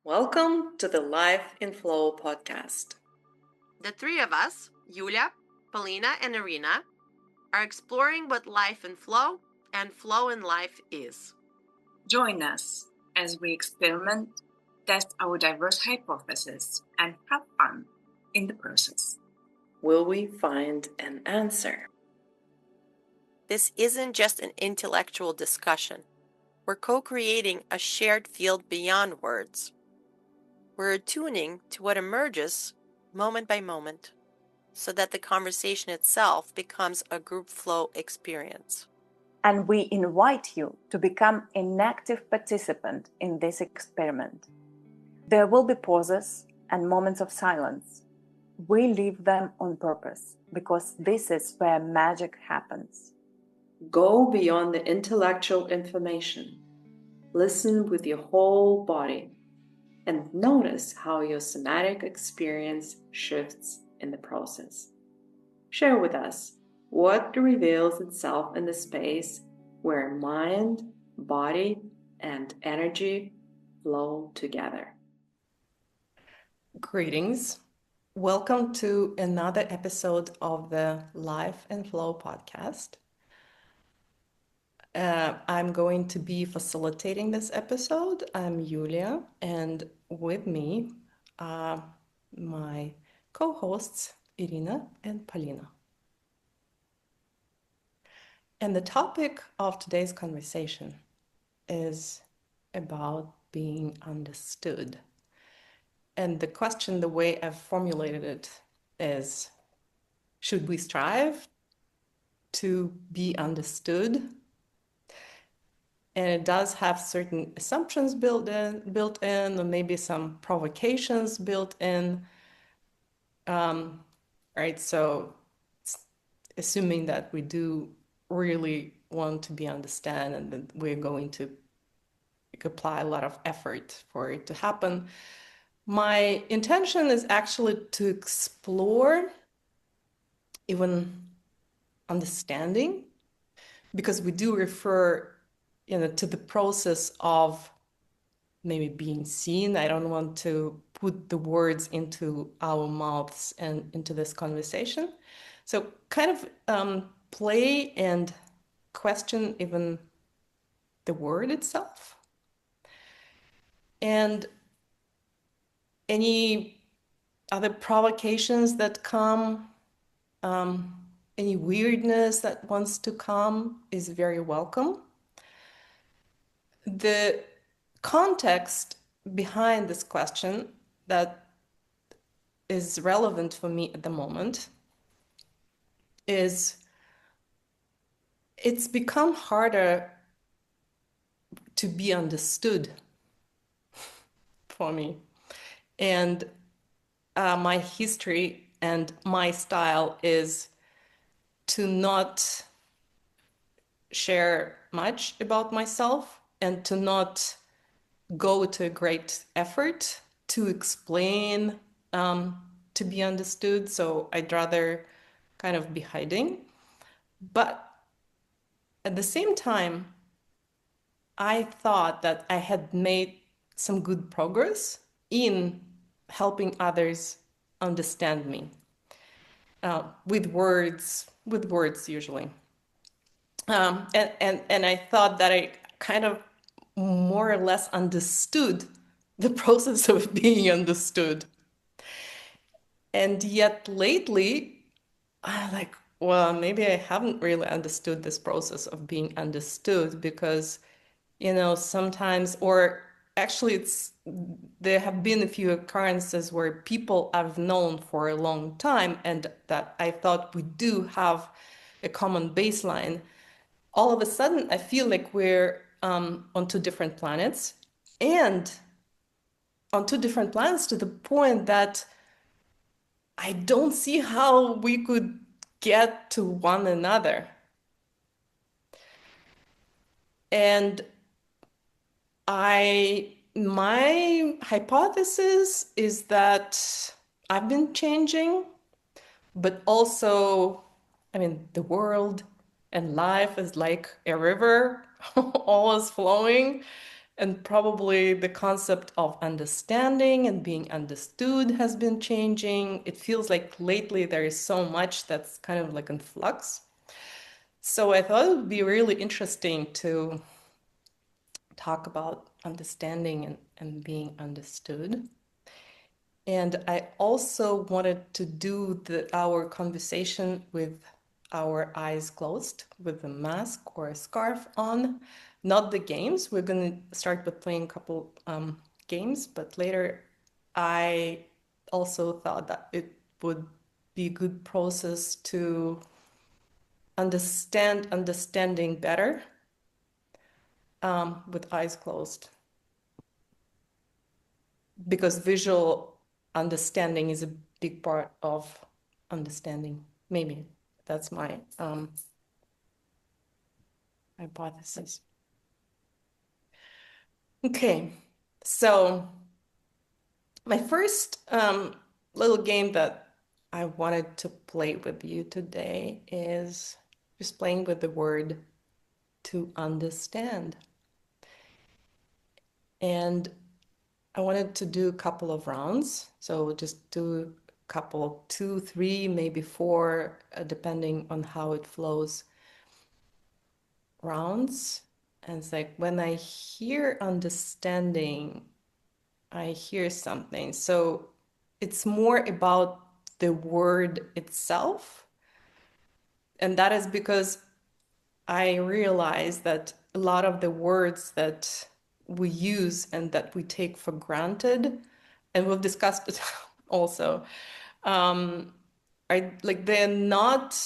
Welcome to the Life in Flow podcast. The three of us, Yulia, Polina, and Irina, are exploring what life in flow and flow in life is. Join us as we experiment, test our diverse hypotheses, and have fun in the process. Will we find an answer? This isn't just an intellectual discussion. We're co-creating a shared field beyond words. We're attuning to what emerges moment by moment so that the conversation itself becomes a group flow experience. And we invite you to become an active participant in this experiment. There will be pauses and moments of silence. We leave them on purpose because this is where magic happens. Go beyond the intellectual information. Listen with your whole body and notice how your somatic experience shifts in the process. Share with us what reveals itself in the space where mind, body, and energy flow together. Greetings. Welcome to another episode of the Life and Flow podcast. I'm going to be facilitating this episode. I'm Yulia, and with me are my co-hosts Irina and Polina. And the topic of today's conversation is about being understood. And the question, the way I've formulated it is, should we strive to be understood? And it does have certain assumptions built in, or maybe some provocations built in, right? So assuming that we do really want to be understood and that we're going to apply a lot of effort for it to happen. My intention is actually to explore even understanding, because we do refer to the process of maybe being seen. I don't want to put the words into our mouths and into this conversation. So kind of play and question even the word itself. And any other provocations that come, any weirdness that wants to come is very welcome. The context behind this question that is relevant for me at the moment is it's become harder to be understood for me. And my history and my style is to not share much about myself and to not go to a great effort to explain, to be understood. So I'd rather kind of be hiding. But at the same time, I thought that I had made some good progress in helping others understand me with words usually. And I thought that I kind of more or less understood the process of being understood. And yet lately, I'm like, well, maybe I haven't really understood this process of being understood because, sometimes, or actually there have been a few occurrences where people I've known for a long time and that I thought we do have a common baseline. All of a sudden, I feel like we're on two different planets, and on two different planets to the point that I don't see how we could get to one another. And my hypothesis is that I've been changing, but also, the world and life is like a river, always flowing. And probably the concept of understanding and being understood has been changing. It feels like lately there is so much that's kind of like in flux. So I thought it would be really interesting to talk about understanding and being understood. And I also wanted to do our conversation with our eyes closed, with a mask or a scarf on, not the games. We're going to start with playing a couple games, but later I also thought that it would be a good process to understanding better with eyes closed, because visual understanding is a big part of understanding. Maybe that's my hypothesis. Okay, so my first little game that I wanted to play with you today is just playing with the word to understand. And I wanted to do a couple of rounds. So we'll just do a couple, 2, 3, maybe 4, depending on how it flows, rounds. And it's like when I hear understanding, I hear something. So it's more about the word itself. And that is because I realize that a lot of the words that we use and that we take for granted, and we've discussed it also, are like they're not,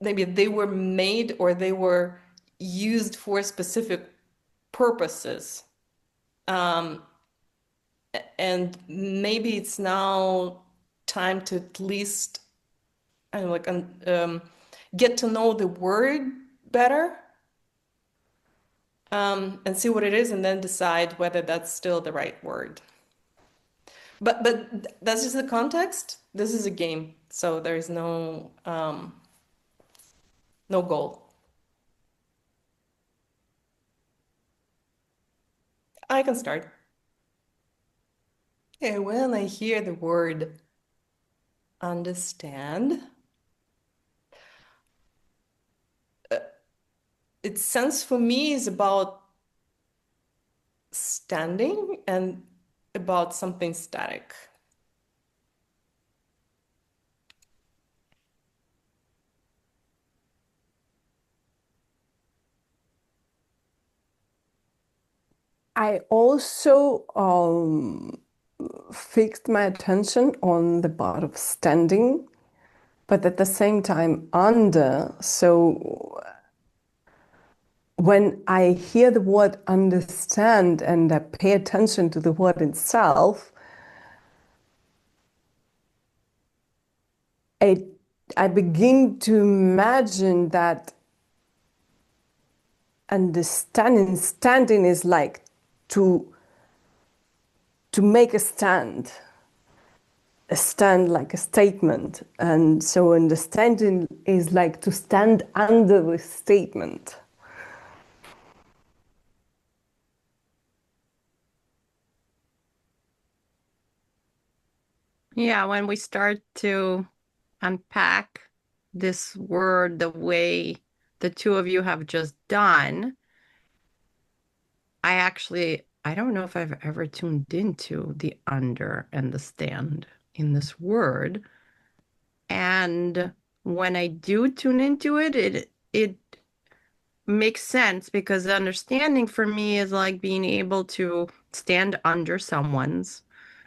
maybe they were made or they were used for specific purposes. And maybe it's now time to at least get to know the word better, and see what it is, and then decide whether that's still the right word. But that's just the context. This is a game, so there is no no goal. I can start. Okay, when I hear the word understand, its sense for me is about standing and about something static. I also fixed my attention on the part of standing, but at the same time under. So when I hear the word understand and I pay attention to the word itself, I begin to imagine that standing is like to make a stand like a statement. And so understanding is like to stand under a statement. Yeah, when we start to unpack this word the way the two of you have just done, I don't know if I've ever tuned into the under and the stand in this word. And when I do tune into it, it makes sense, because the understanding for me is like being able to stand under someone's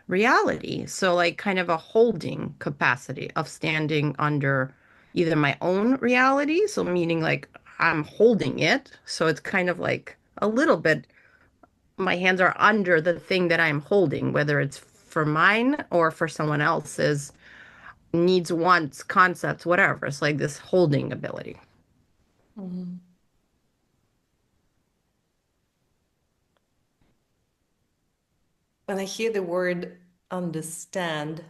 reality. So like kind of a holding capacity of standing under either my own reality, so meaning like I'm holding it. So it's kind of like a little bit, my hands are under the thing that I'm holding, whether it's for mine or for someone else's needs, wants, concepts, whatever. It's like this holding ability. Mm-hmm. When I hear the word understand,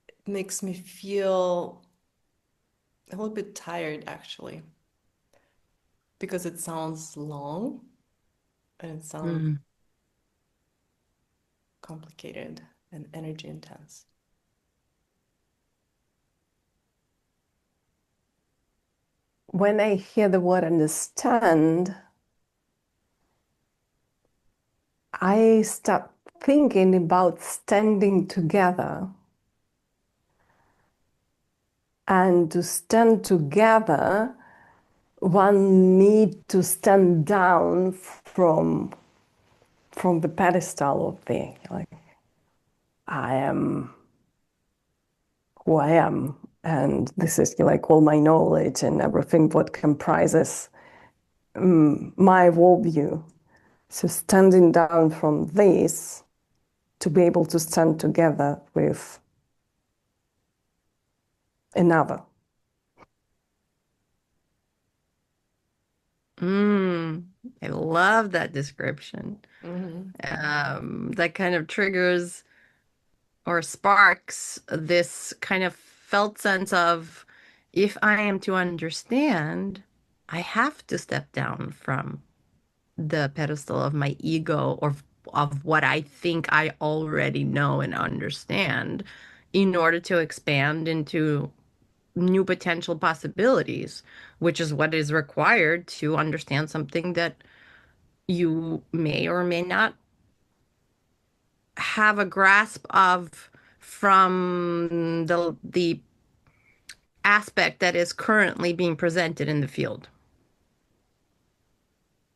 it makes me feel a little bit tired, actually. because it sounds long and it sounds complicated and energy intense. When I hear the word understand, I start thinking about standing together. And to stand together, one needs to stand down from the pedestal of the, like, I am who I am, and this is like all my knowledge and everything what comprises my worldview. So standing down from this to be able to stand together with another. I love that description. That kind of triggers or sparks this kind of felt sense of, if I am to understand, I have to step down from the pedestal of my ego or of what I think I already know and understand in order to expand into new potential possibilities, which is what is required to understand something that you may or may not have a grasp of from the aspect that is currently being presented in the field.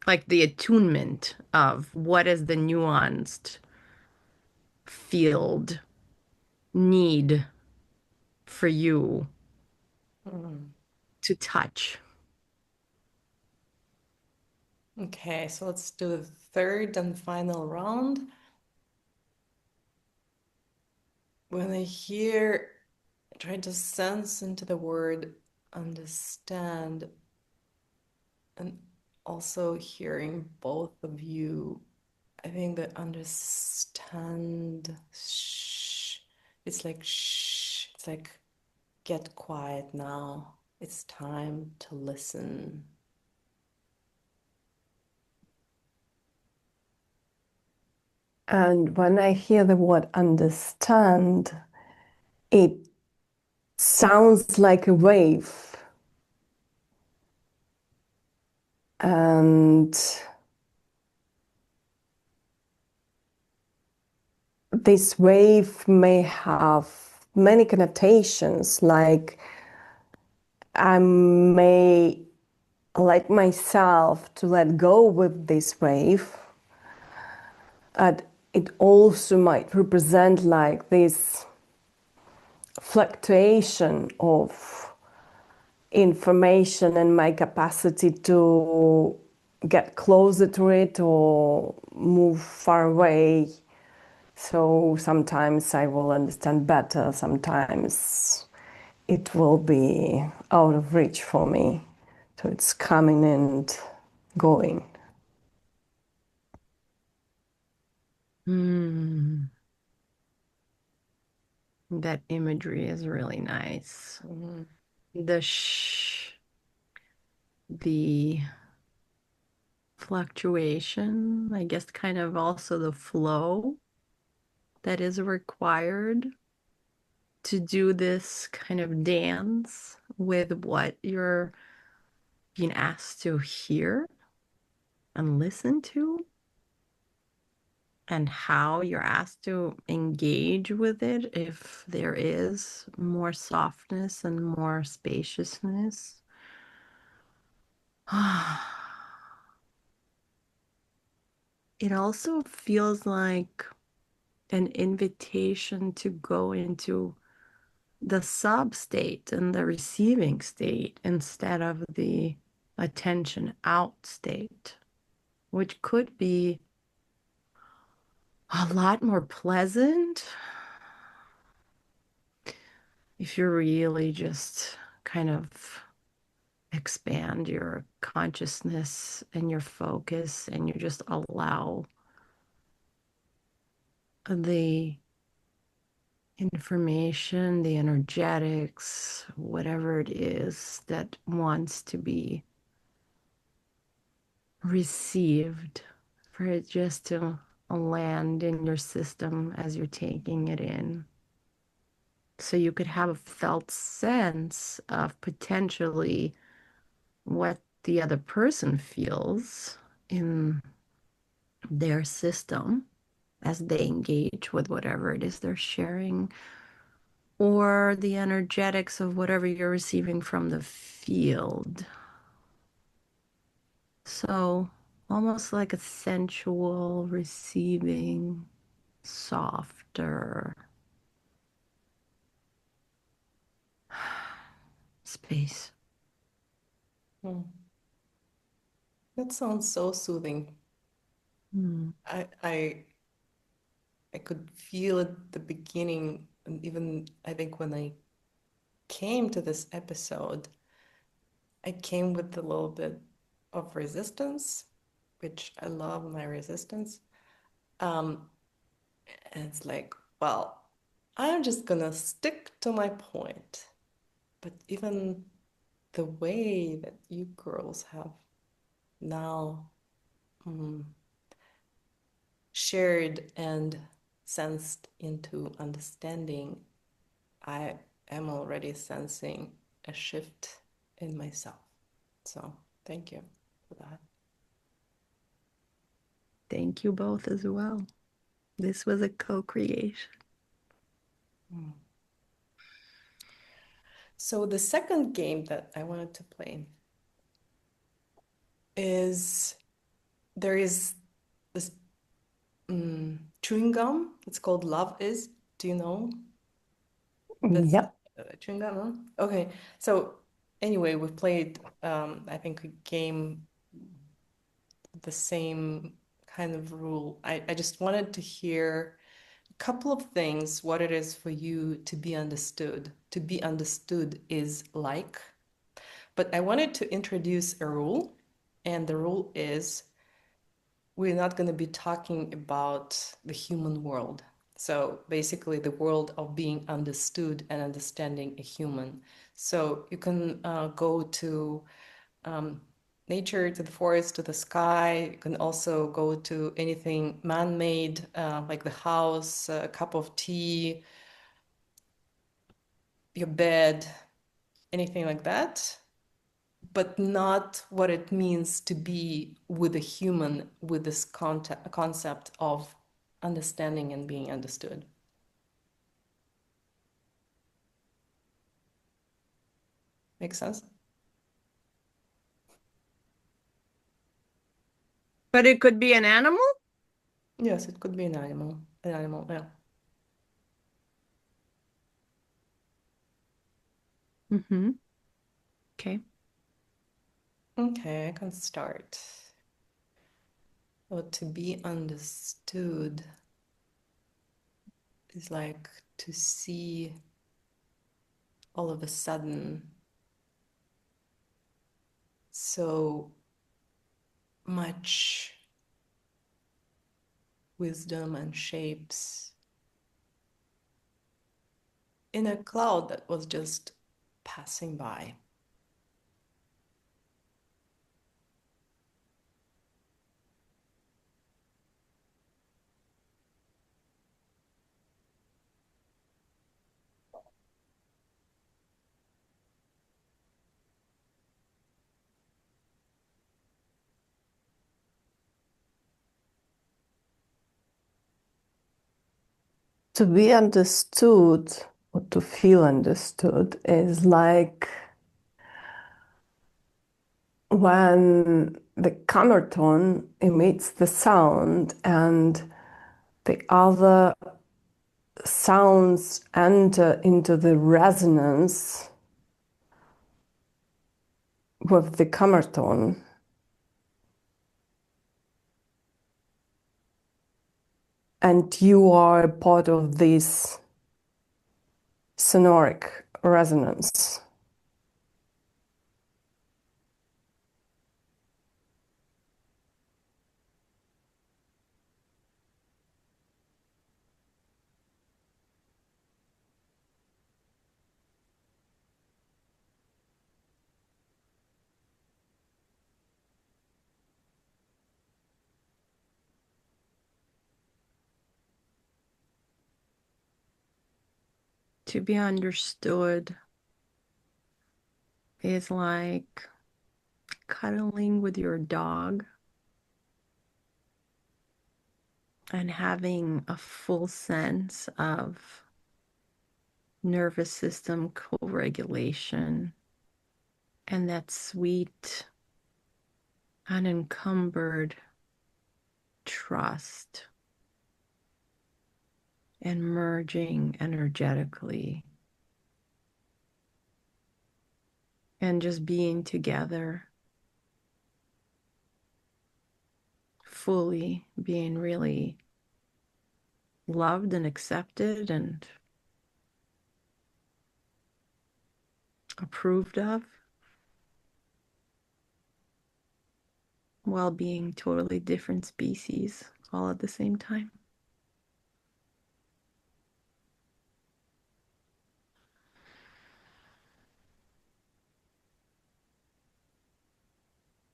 Like the attunement of what is the nuanced field need for you to touch. Okay, so let's do the third and final round. When I hear, try to sense into the word understand, and also hearing both of you, I think that understand, it's like it's like get quiet now. It's time to listen. And when I hear the word understand, it sounds like a wave. And this wave may have many connotations, like I may let myself to let go with this wave. And it also might represent like this fluctuation of information and my capacity to get closer to it or move far away. So sometimes I will understand better, sometimes it will be out of reach for me. So it's coming and going. That imagery is really nice. The the fluctuation, I guess, kind of also the flow that is required to do this kind of dance with what you're being asked to hear and listen to, and how you're asked to engage with it if there is more softness and more spaciousness. It also feels like an invitation to go into the sub state and the receiving state instead of the attention out state, which could be a lot more pleasant if you really just kind of expand your consciousness and your focus and you just allow the information, the energetics, whatever it is that wants to be received, for it just to land in your system as you're taking it in. So you could have a felt sense of potentially what the other person feels in their system as they engage with whatever it is they're sharing, or the energetics of whatever you're receiving from the field. So almost like a sensual receiving, softer space. That sounds so soothing. I could feel at the beginning, and even I think when I came to this episode, I came with a little bit of resistance, which I love my resistance. And it's like, well, I'm just gonna stick to my point. But even the way that you girls have now shared and sensed into understanding, I am already sensing a shift in myself. So thank you for that. Thank you both as well. This was a co-creation. So the second game that I wanted to play is there is this chewing gum. It's called Love Is. Do you know? Yep. Chewing gum, huh? Okay. So anyway, we played, I think, a game, the same kind of rule. I just wanted to hear a couple of things, what it is for you to be understood. To be understood is like. But I wanted to introduce a rule, and the rule is we're not going to be talking about the human world. So basically the world of being understood and understanding a human. So you can go to nature, to the forest, to the sky. You can also go to anything man-made, like the house, a cup of tea, your bed, anything like that, but not what it means to be with a human with this concept of understanding and being understood. Make sense? But it could be an animal? Yes, it could be an animal. An animal, yeah. Okay. Okay, I can start. So to be understood is like to see all of a sudden so much wisdom and shapes in a cloud that was just passing by. To be understood or to feel understood is like when the cammerton emits the sound and the other sounds enter into the resonance with the cammerton. And you are a part of this sonoric resonance. To be understood is like cuddling with your dog and having a full sense of nervous system co-regulation and that sweet, unencumbered trust and merging energetically and just being together, fully being really loved and accepted and approved of, while being totally different species all at the same time.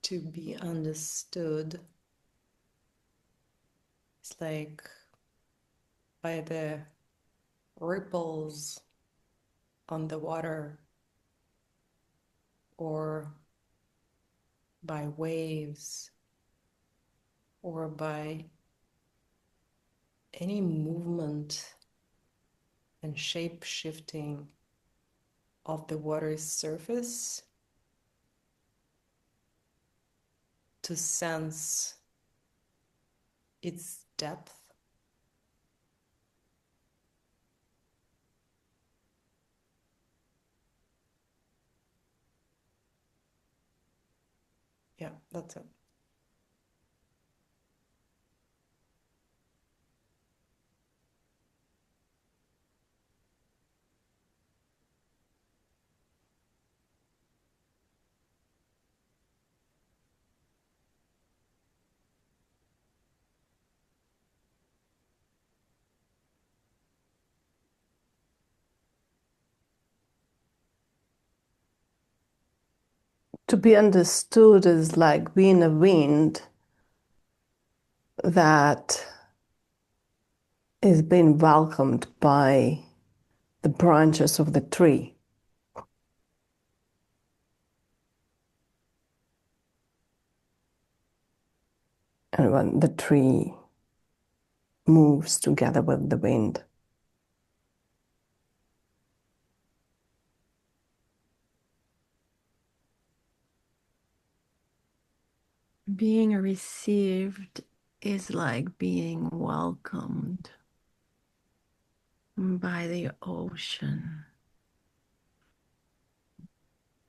To be understood, it's like by the ripples on the water or by waves or by any movement and shape shifting of the water's surface, to sense its depth. Yeah, that's it. To be understood is like being a wind that is being welcomed by the branches of the tree. And when the tree moves together with the wind. Being received is like being welcomed by the ocean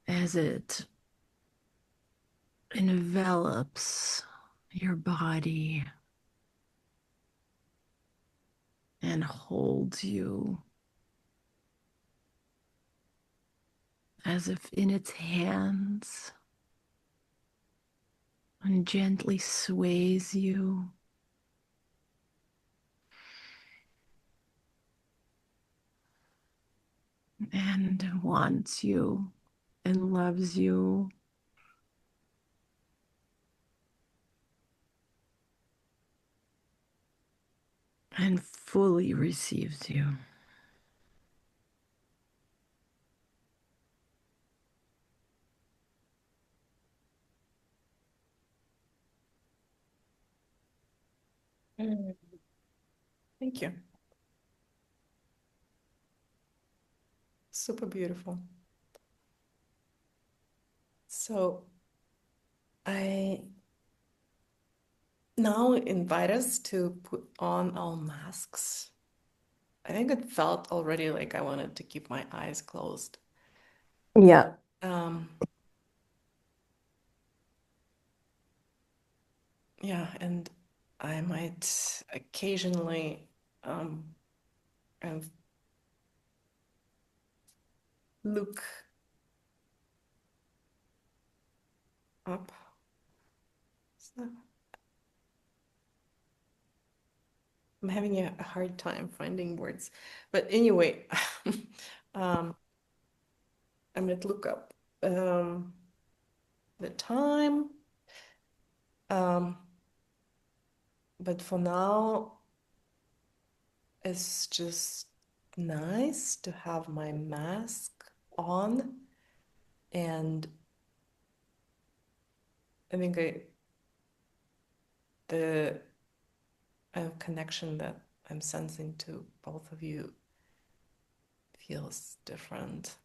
as it envelops your body and holds you as if in its hands and gently sways you and wants you and loves you and fully receives you. Thank you. Super beautiful. So I now invite us to put on our masks. I think it felt already like I wanted to keep my eyes closed. Yeah. Yeah, and I might occasionally kind of look up. So I'm having a hard time finding words. But anyway, I might look up the time. But for now, it's just nice to have my mask on, and I think the connection that I'm sensing to both of you feels different.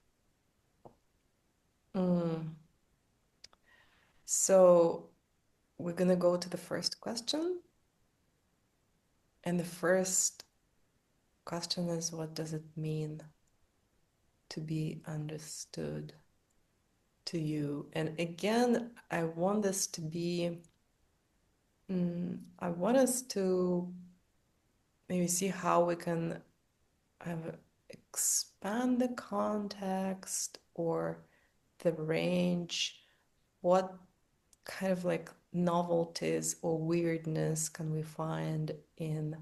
So we're gonna go to the first question. And the first question is, what does it mean to be understood to you? And again, I want this to be, I want us to maybe see how we can expand the context or the range. What kind of like novelties or weirdness can we find in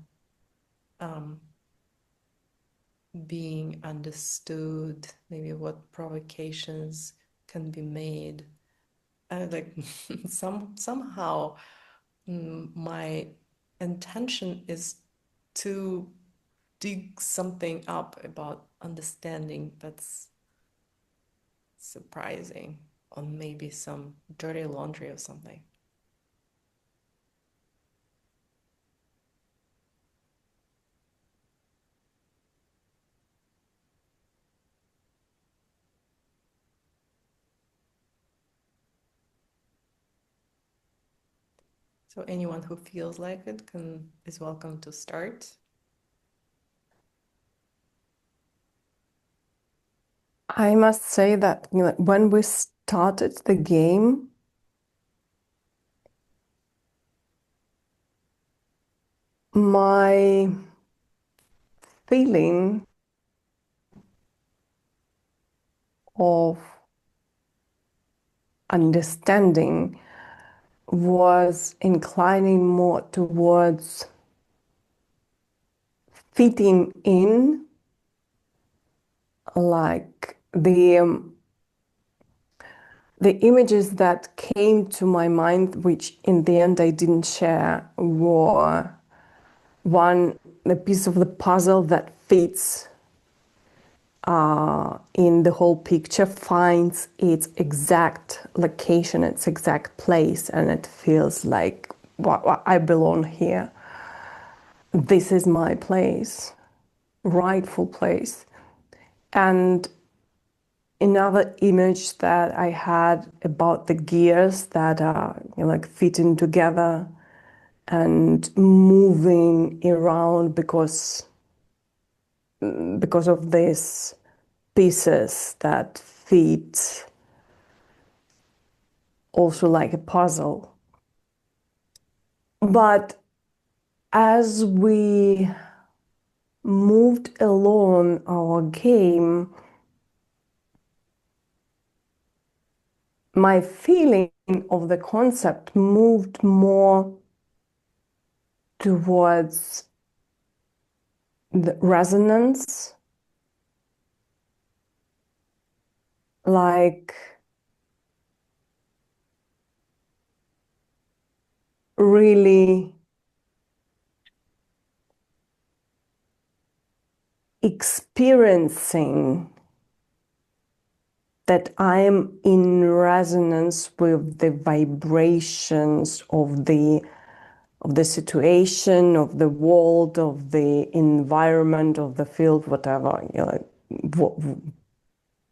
being understood? Maybe what provocations can be made? Like somehow my intention is to dig something up about understanding that's surprising, or maybe some dirty laundry or something. So anyone who feels like it is welcome to start. I must say that when we started the game, my feeling of understanding was inclining more towards fitting in, like the images that came to my mind, which in the end I didn't share, were one, the piece of the puzzle that fits in the whole picture, finds its exact location, its exact place, and it feels like, well, I belong here. This is my place, rightful place. And another image that I had about the gears that are like fitting together and moving around because of these pieces that fit also like a puzzle. But as we moved along our game, my feeling of the concept moved more towards the resonance, like really experiencing that I'm in resonance with the vibrations of the situation, of the world, of the environment, of the field, whatever,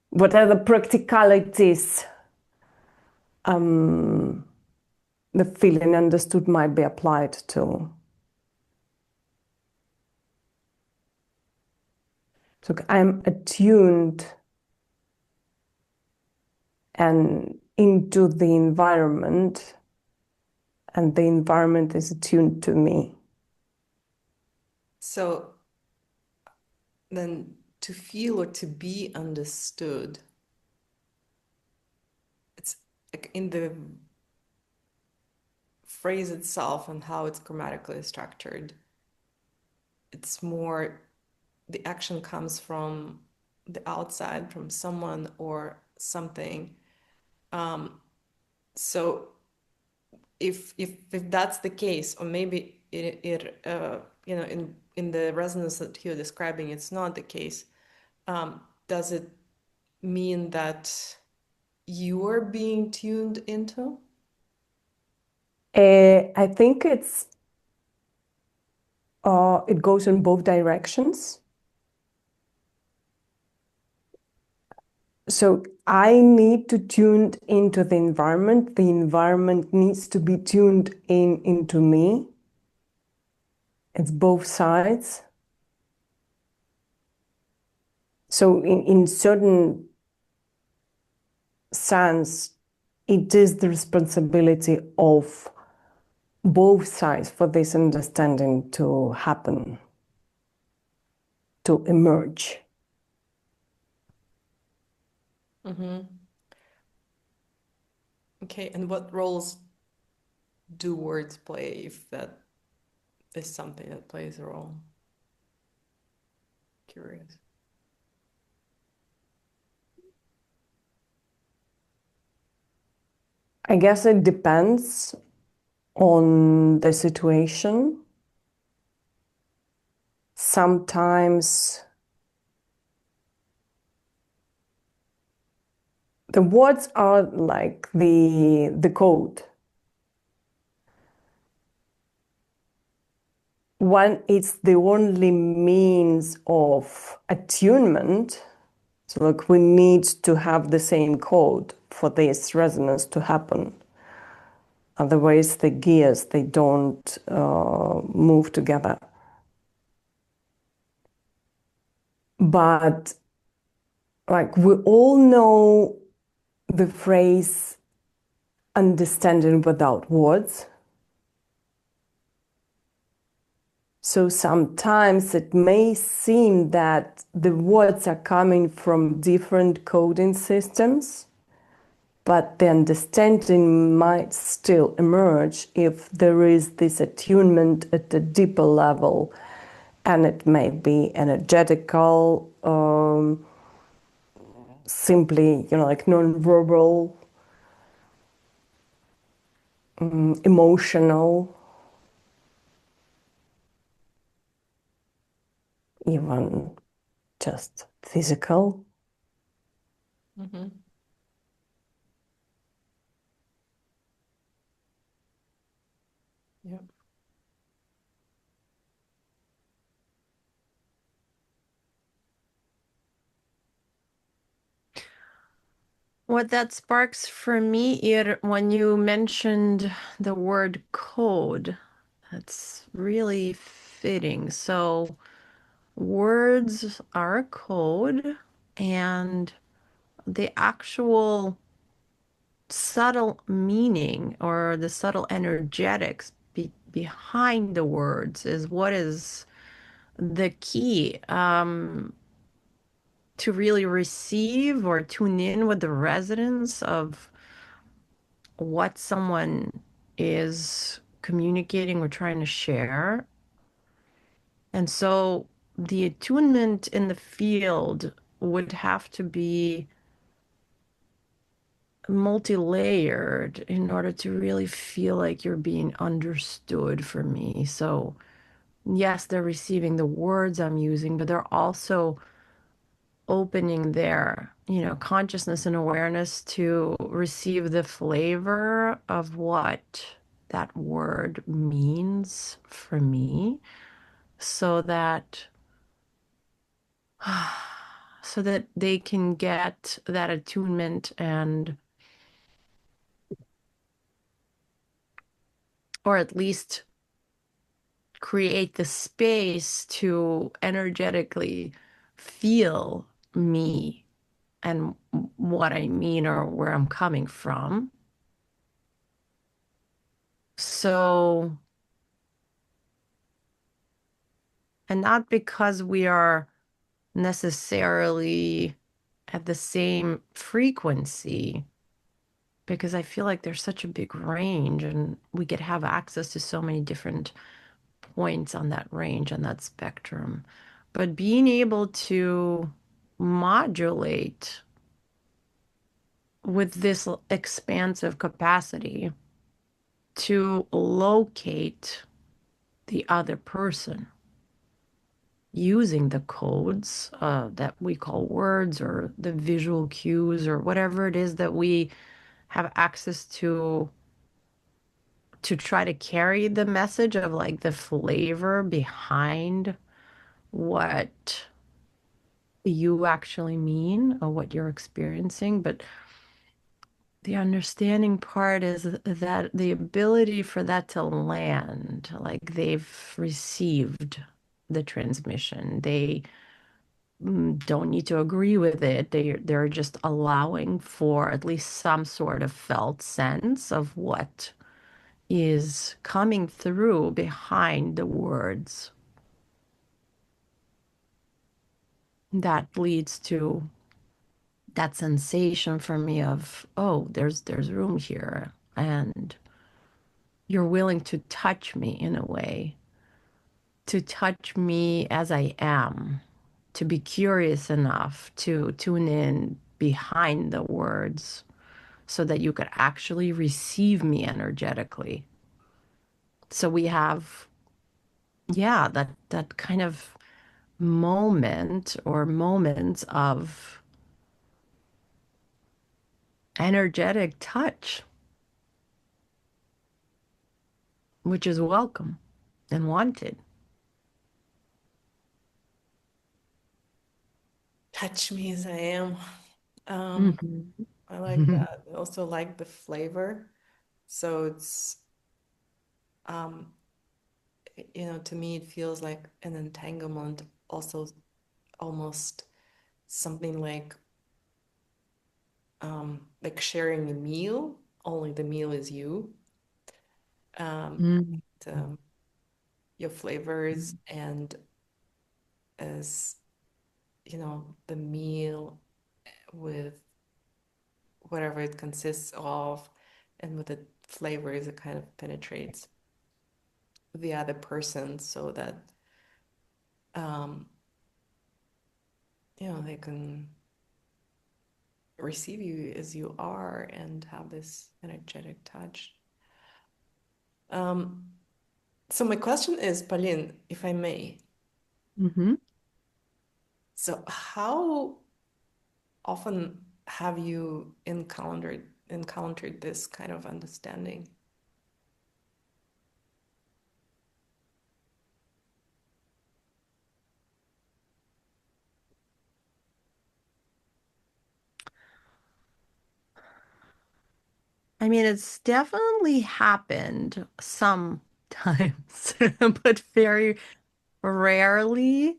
whatever practicalities the feeling understood might be applied to. So I'm attuned and into the environment, and the environment is attuned to me. So then to feel or to be understood, it's like in the phrase itself and how it's grammatically structured, it's more the action comes from the outside, from someone or something. So if that's the case, or maybe it in in the resonance that you're describing, it's not the case, does it mean that you are being tuned into? I think it goes in both directions. So I need to tune into the environment needs to be tuned into me. It's both sides. So in certain sense, it is the responsibility of both sides for this understanding to happen, to emerge. Okay, and what roles do words play, if that is something that plays a role? Curious. I guess it depends on the situation. Sometimes the words are like the code. When it's the only means of attunement, so like we need to have the same code for this resonance to happen. Otherwise, the gears, they don't move together. But like we all know the phrase understanding without words. So sometimes it may seem that the words are coming from different coding systems, but the understanding might still emerge if there is this attunement at a deeper level, and it may be energetical, simply, like non-verbal, emotional, even just physical. Yeah. What that sparks for me, when you mentioned the word code, that's really fitting. So words are a code, and the actual subtle meaning or the subtle energetics behind the words is what is the key to really receive or tune in with the resonance of what someone is communicating or trying to share. And so the attunement in the field would have to be multi-layered in order to really feel like you're being understood for me. So yes, they're receiving the words I'm using, but they're also opening their, consciousness and awareness to receive the flavor of what that word means for me, so that they can get that attunement and, or at least create the space to energetically feel me and what I mean or where I'm coming from. So, and not because we are necessarily at the same frequency, because I feel like there's such a big range and we could have access to so many different points on that range, on that spectrum. But being able to modulate with this expansive capacity to locate the other person using the codes that we call words, or the visual cues, or whatever it is that we have access to try to carry the message of like the flavor behind what you actually mean or what you're experiencing. But the understanding part is that the ability for that to land, like they've received the transmission. They don't need to agree with it. They're just allowing for at least some sort of felt sense of what is coming through behind the words. That leads to that sensation for me of, oh, there's room here, and you're willing to touch me in a way, to touch me as I am, to be curious enough to tune in behind the words so that you could actually receive me energetically. So we have, yeah, that kind of moment or moments of energetic touch, which is welcome and wanted. Touch me as I am. Mhm. I like that. I also like the flavor. So it's, um, to me, it feels like an entanglement, also almost something like sharing a meal, only the meal is you. Mhm. Um, your flavors, and as the meal with whatever it consists of, and with the flavors, it kind of penetrates the other person, so that um, they can receive you as you are and have this energetic touch. Um, so my question is, Pauline, if I may, Mhm. so how often have you encountered this kind of understanding? I mean, it's definitely happened sometimes, but very rarely.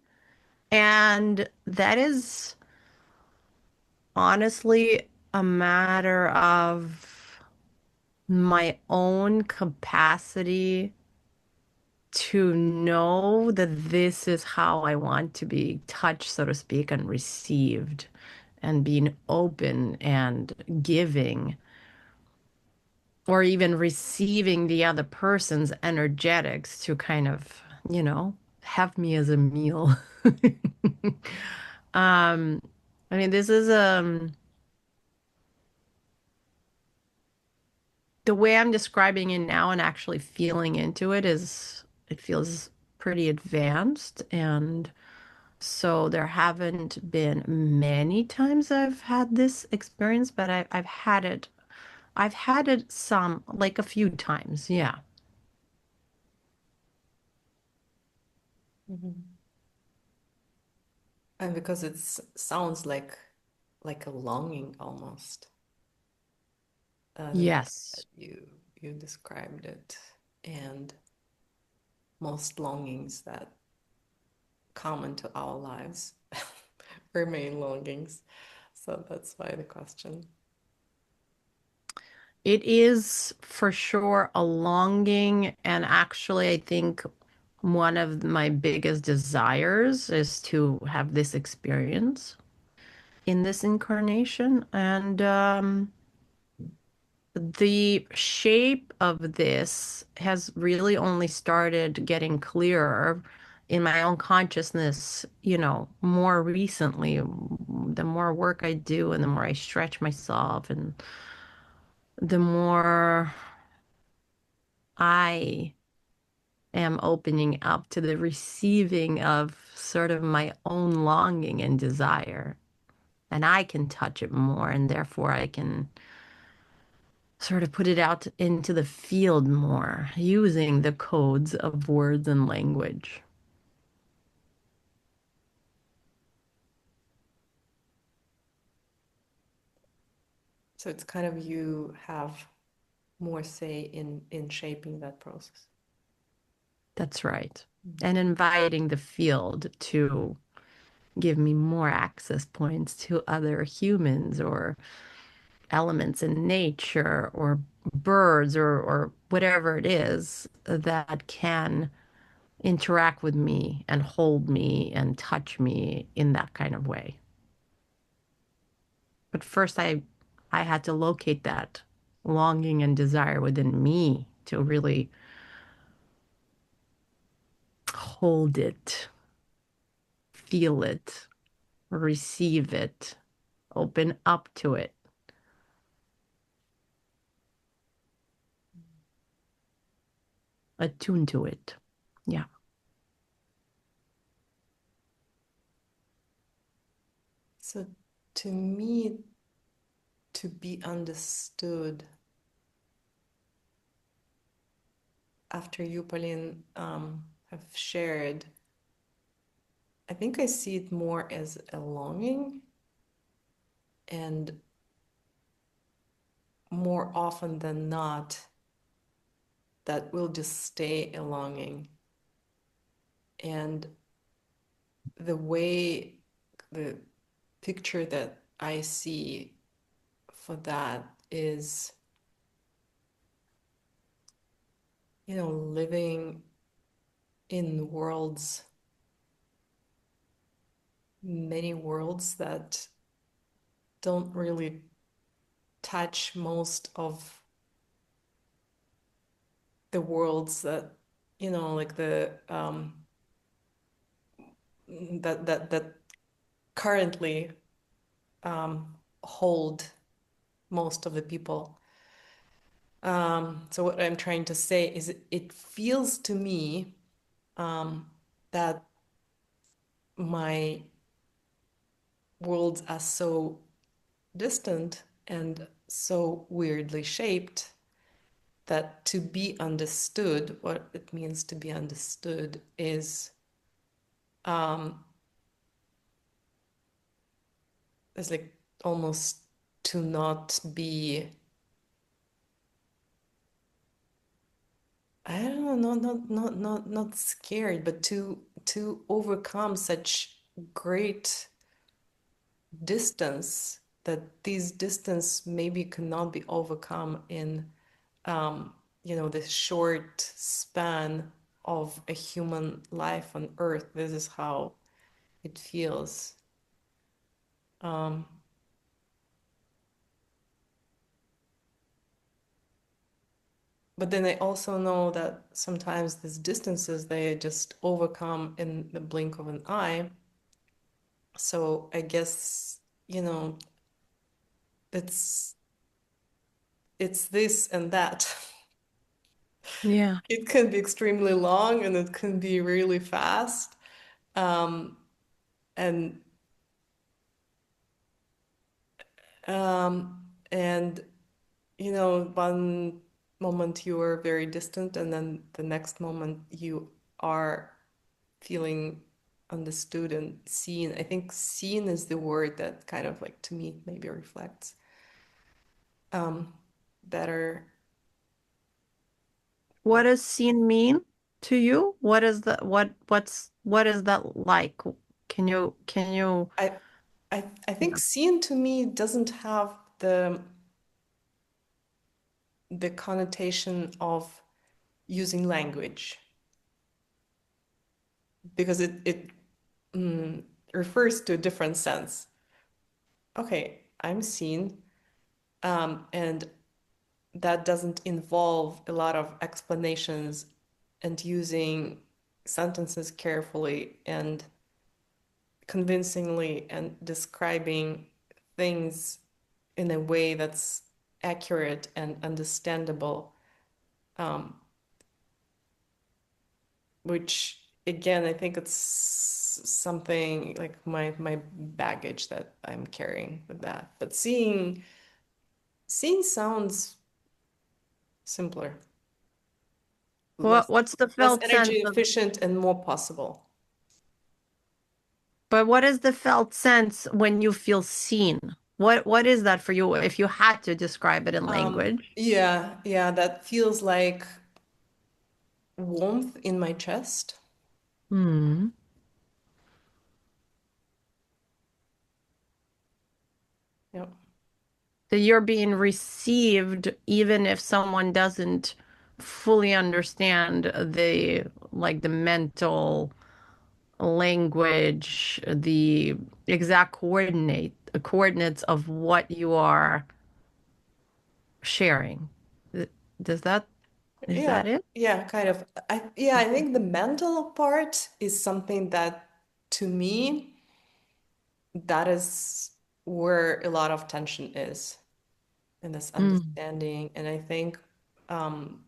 And that is honestly a matter of my own capacity to know that this is how I want to be touched, so to speak, and received, and being open and giving, or even receiving the other person's energetics to kind of, have me as a meal. Um, I mean, this is the way I'm describing it now and actually feeling into it is, it feels pretty advanced. And so there haven't been many times I've had this experience, but I've had it. I've had it some, like a few times. Yeah. Mhm. And because it sounds like a longing almost, the way that Yes. you described it, and most longings that come into our lives remain longings. So that's why the question. It is for sure a longing. And actually, I think one of my biggest desires is to have this experience in this incarnation. And the shape of this has really only started getting clearer in my own consciousness, more recently. The more work I do and the more I stretch myself, and the more I am opening up to the receiving of sort of my own longing and desire. And I can touch it more, and therefore I can sort of put it out into the field more using the codes of words and language. So it's kind of you have more say in shaping that process. That's right. And inviting the field to give me more access points to other humans or elements in nature or birds or whatever it is that can interact with me and hold me and touch me in that kind of way. But first I had to locate that longing and desire within me to really hold it, feel it, receive it, open up to it. Attune to it. Yeah. So to me, to be understood, after you, Pauline, have shared, I think I see it more as a longing, and more often than not, that will just stay a longing. And the way, the picture that I see for that is, living in worlds, many worlds that don't really touch most of the worlds that, like the that currently hold most of the people. So what I'm trying to say is, it feels to me that my worlds are so distant and so weirdly shaped that to be understood, what it means to be understood is it's like almost to not be, I don't know, not scared, but to overcome such great distance, that this distance maybe cannot be overcome in this short span of a human life on Earth. This is how it feels. But then I also know that sometimes these distances, they just overcome in the blink of an eye. So I guess, it's this and that. Yeah. It can be extremely long and it can be really fast. And um, and one moment you are very distant, and then the next moment you are feeling understood and seen. I think seen is the word that kind of, like, to me, maybe reflects better. What does seen mean to you? What is the what is that like? Can you I think seen to me doesn't have the connotation of using language, because it refers to a different sense. Okay, I'm seen, and that doesn't involve a lot of explanations and using sentences carefully and convincingly and describing things in a way that's accurate and understandable, which again, I think it's something like my baggage that I'm carrying with that. But seeing sounds simpler, What's the less felt sense energy of, efficient and more possible. but what is the felt sense when you feel seen? What is that for you if you had to describe it in language? Yeah, that feels like warmth in my chest. Hmm. Yeah. That you're being received even if someone doesn't fully understand the mental language, the exact coordinates of what you are sharing. Does that is Yeah, that it? yeah, kind of. I think the mental part is something that to me, that is where a lot of tension is in this Mm. understanding. And I think um,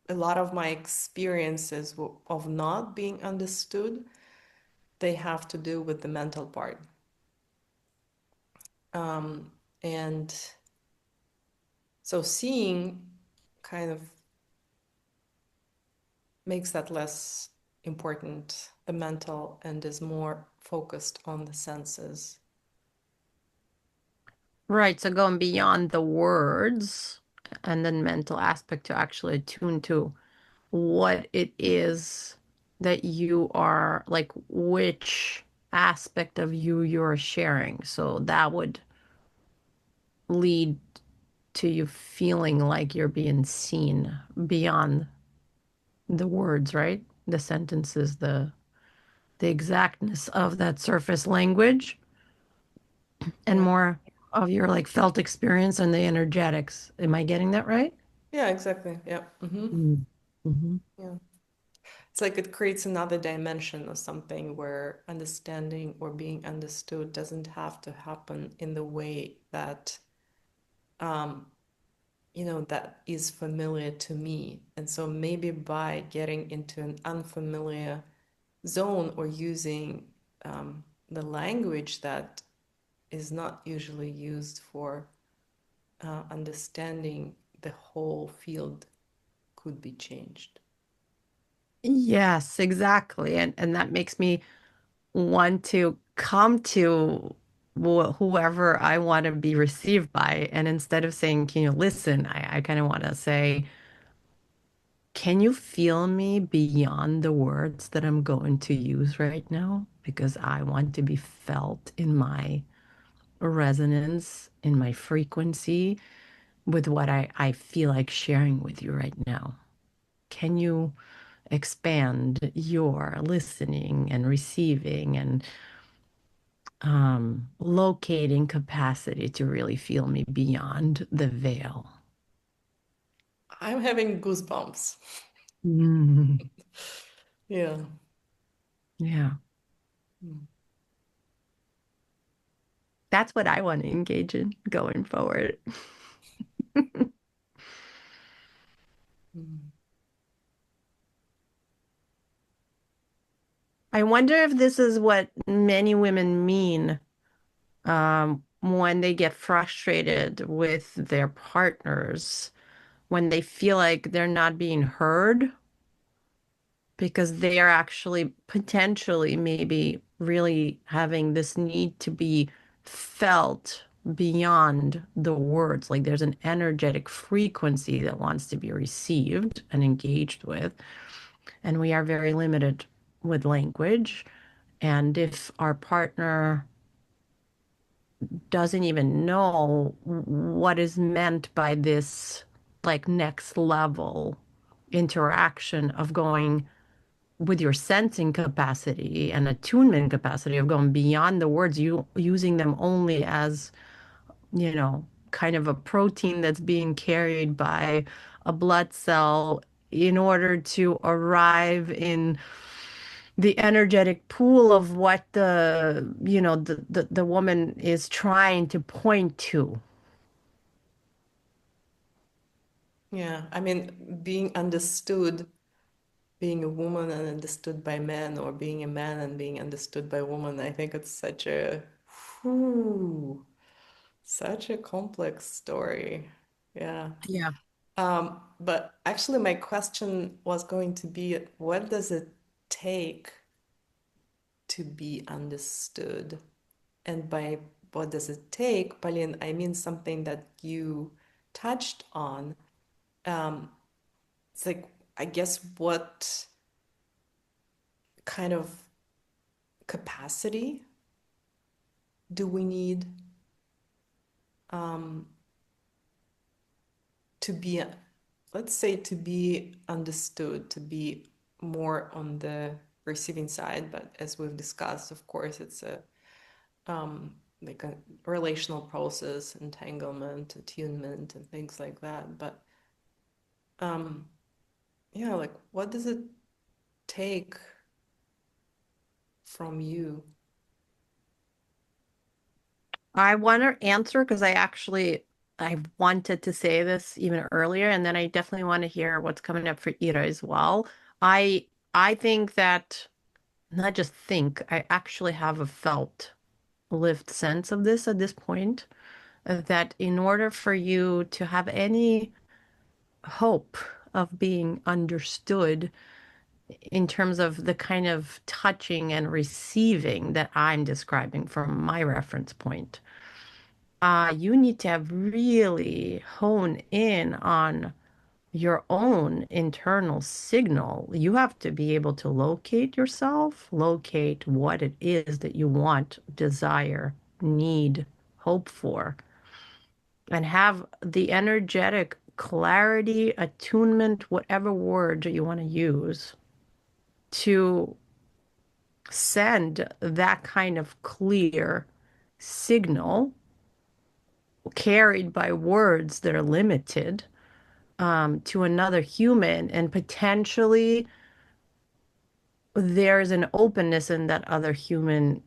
a lot of my experiences of not being understood, they have to do with the mental part. And so seeing kind of makes that less important, the mental, and is more focused on the senses. Right, so going beyond the words and then mental aspect to actually attune to what it is that you are like, which aspect of you you're sharing. So that would lead to you feeling like you're being seen beyond the words, right? The sentences, the exactness of that surface language and Yeah. more of your like felt experience and the energetics. Am I getting that right? Yeah, exactly. Yeah. Mm-hmm. Yeah. It's like it creates another dimension of something where understanding or being understood doesn't have to happen in the way that um, that is familiar to me. And so maybe by getting into an unfamiliar zone or using the language that is not usually used for understanding, the whole field could be changed. Yes, exactly. And that makes me want to come to whoever I want to be received by. And instead of saying, can you listen? I kind of want to say, can you feel me beyond the words that I'm going to use right now? Because I want to be felt in my resonance, in my frequency with what I feel like sharing with you right now. Can you expand your listening and receiving and locating capacity to really feel me beyond the veil? I'm having goosebumps. Mm, Yeah. yeah. Mm. That's what I want to engage in going forward. Mm. I wonder if this is what many women mean when they get frustrated with their partners, when they feel like they're not being heard because they are actually potentially maybe really having this need to be felt beyond the words. Like there's an energetic frequency that wants to be received and engaged with. And we are very limited with language. And if our partner doesn't even know what is meant by this like next level interaction of going with your sensing capacity and attunement capacity of going beyond the words, you using them only as, kind of a protein that's being carried by a blood cell in order to arrive in the energetic pool of what the woman is trying to point to. Yeah, I mean, being understood, being a woman and understood by men, or being a man and being understood by woman, I think it's whew, such a complex story. Yeah. Yeah. But actually, my question was going to be, what does it take to be understood? And by what does it take, Pauline, I mean something that you touched on. It's like, I guess, what kind of capacity do we need to be, let's say, to be understood, to be more on the receiving side? But as we've discussed, of course, it's like a relational process, entanglement, attunement, and things like that. But yeah, like, what does it take from you? I want to answer because I wanted to say this even earlier, and then I definitely want to hear what's coming up for Ira as well. I I think that not just think, I actually have a felt lived sense of this at this point, that in order for you to have any hope of being understood in terms of the kind of touching and receiving that I'm describing from my reference point, you need to have really hone in on your own internal signal. You have to be able to locate yourself, locate what it is that you want, desire, need, hope for, and have the energetic clarity, attunement, whatever word you want to use, to send that kind of clear signal carried by words that are limited, to another human, and potentially there's an openness in that other human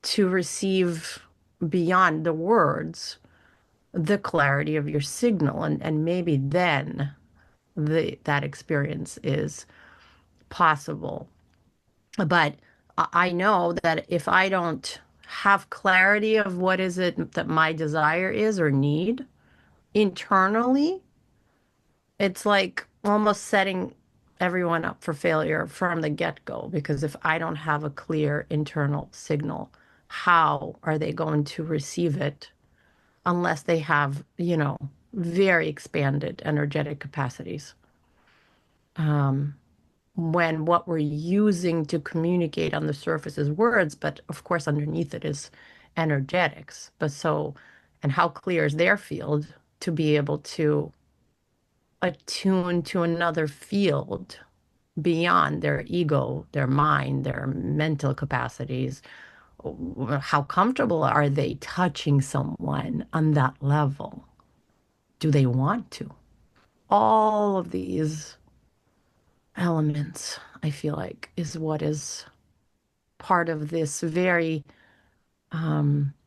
to receive beyond the words the clarity of your signal, and maybe then that experience is possible. But I know that if I don't have clarity of what is it that my desire is or need internally, it's like almost setting everyone up for failure from the get-go, because if I don't have a clear internal signal, how are they going to receive it unless they have, very expanded energetic capacities? When what we're using to communicate on the surface is words, but of course underneath it is energetics. And how clear is their field to be able to attune to another field beyond their ego, their mind, their mental capacities? How comfortable are they touching someone on that level? Do they want to? All of these elements, I feel like, is what is part of this very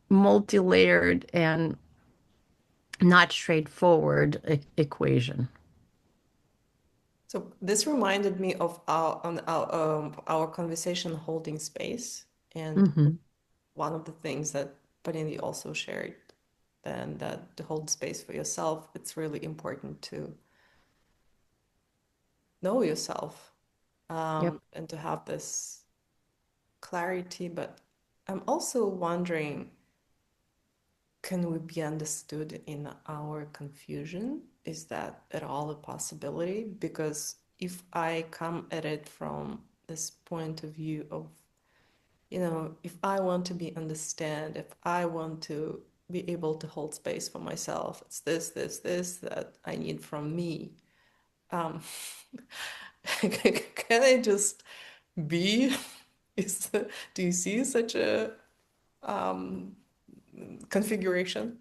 multi-layered and not straightforward equation. So this reminded me of our conversation holding space, and one of the things that Panini also shared, then, that to hold space for yourself, it's really important to know yourself, Yep. and to have this clarity. But I'm also wondering, can we be understood in our confusion? Is that at all a possibility? Because if I come at it from this point of view of, if I want to be understood, if I want to be able to hold space for myself, it's this that I need from me. Um, can I just be? Do you see such a configuration?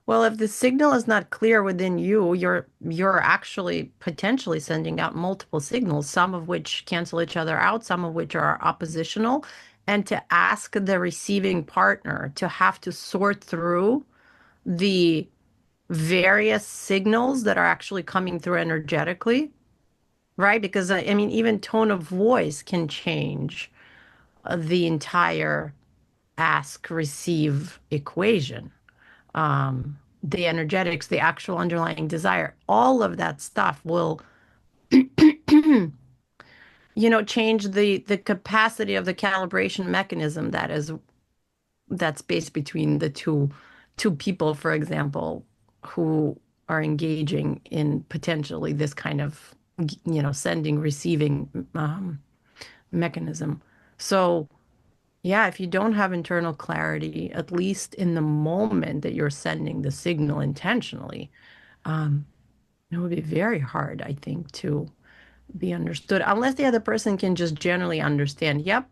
Well, if the signal is not clear within you, you're actually potentially sending out multiple signals, some of which cancel each other out, some of which are oppositional. And to ask the receiving partner to have to sort through the various signals that are actually coming through energetically, right? Because I mean, even tone of voice can change the entire ask receive equation. The energetics, the actual underlying desire, all of that stuff will, change the capacity of the calibration mechanism that's spaced between the two people, for example, who are engaging in potentially this kind of, sending, receiving mechanism. So, yeah, if you don't have internal clarity, at least in the moment that you're sending the signal intentionally, it would be very hard, I think, to be understood, unless the other person can just generally understand, yep,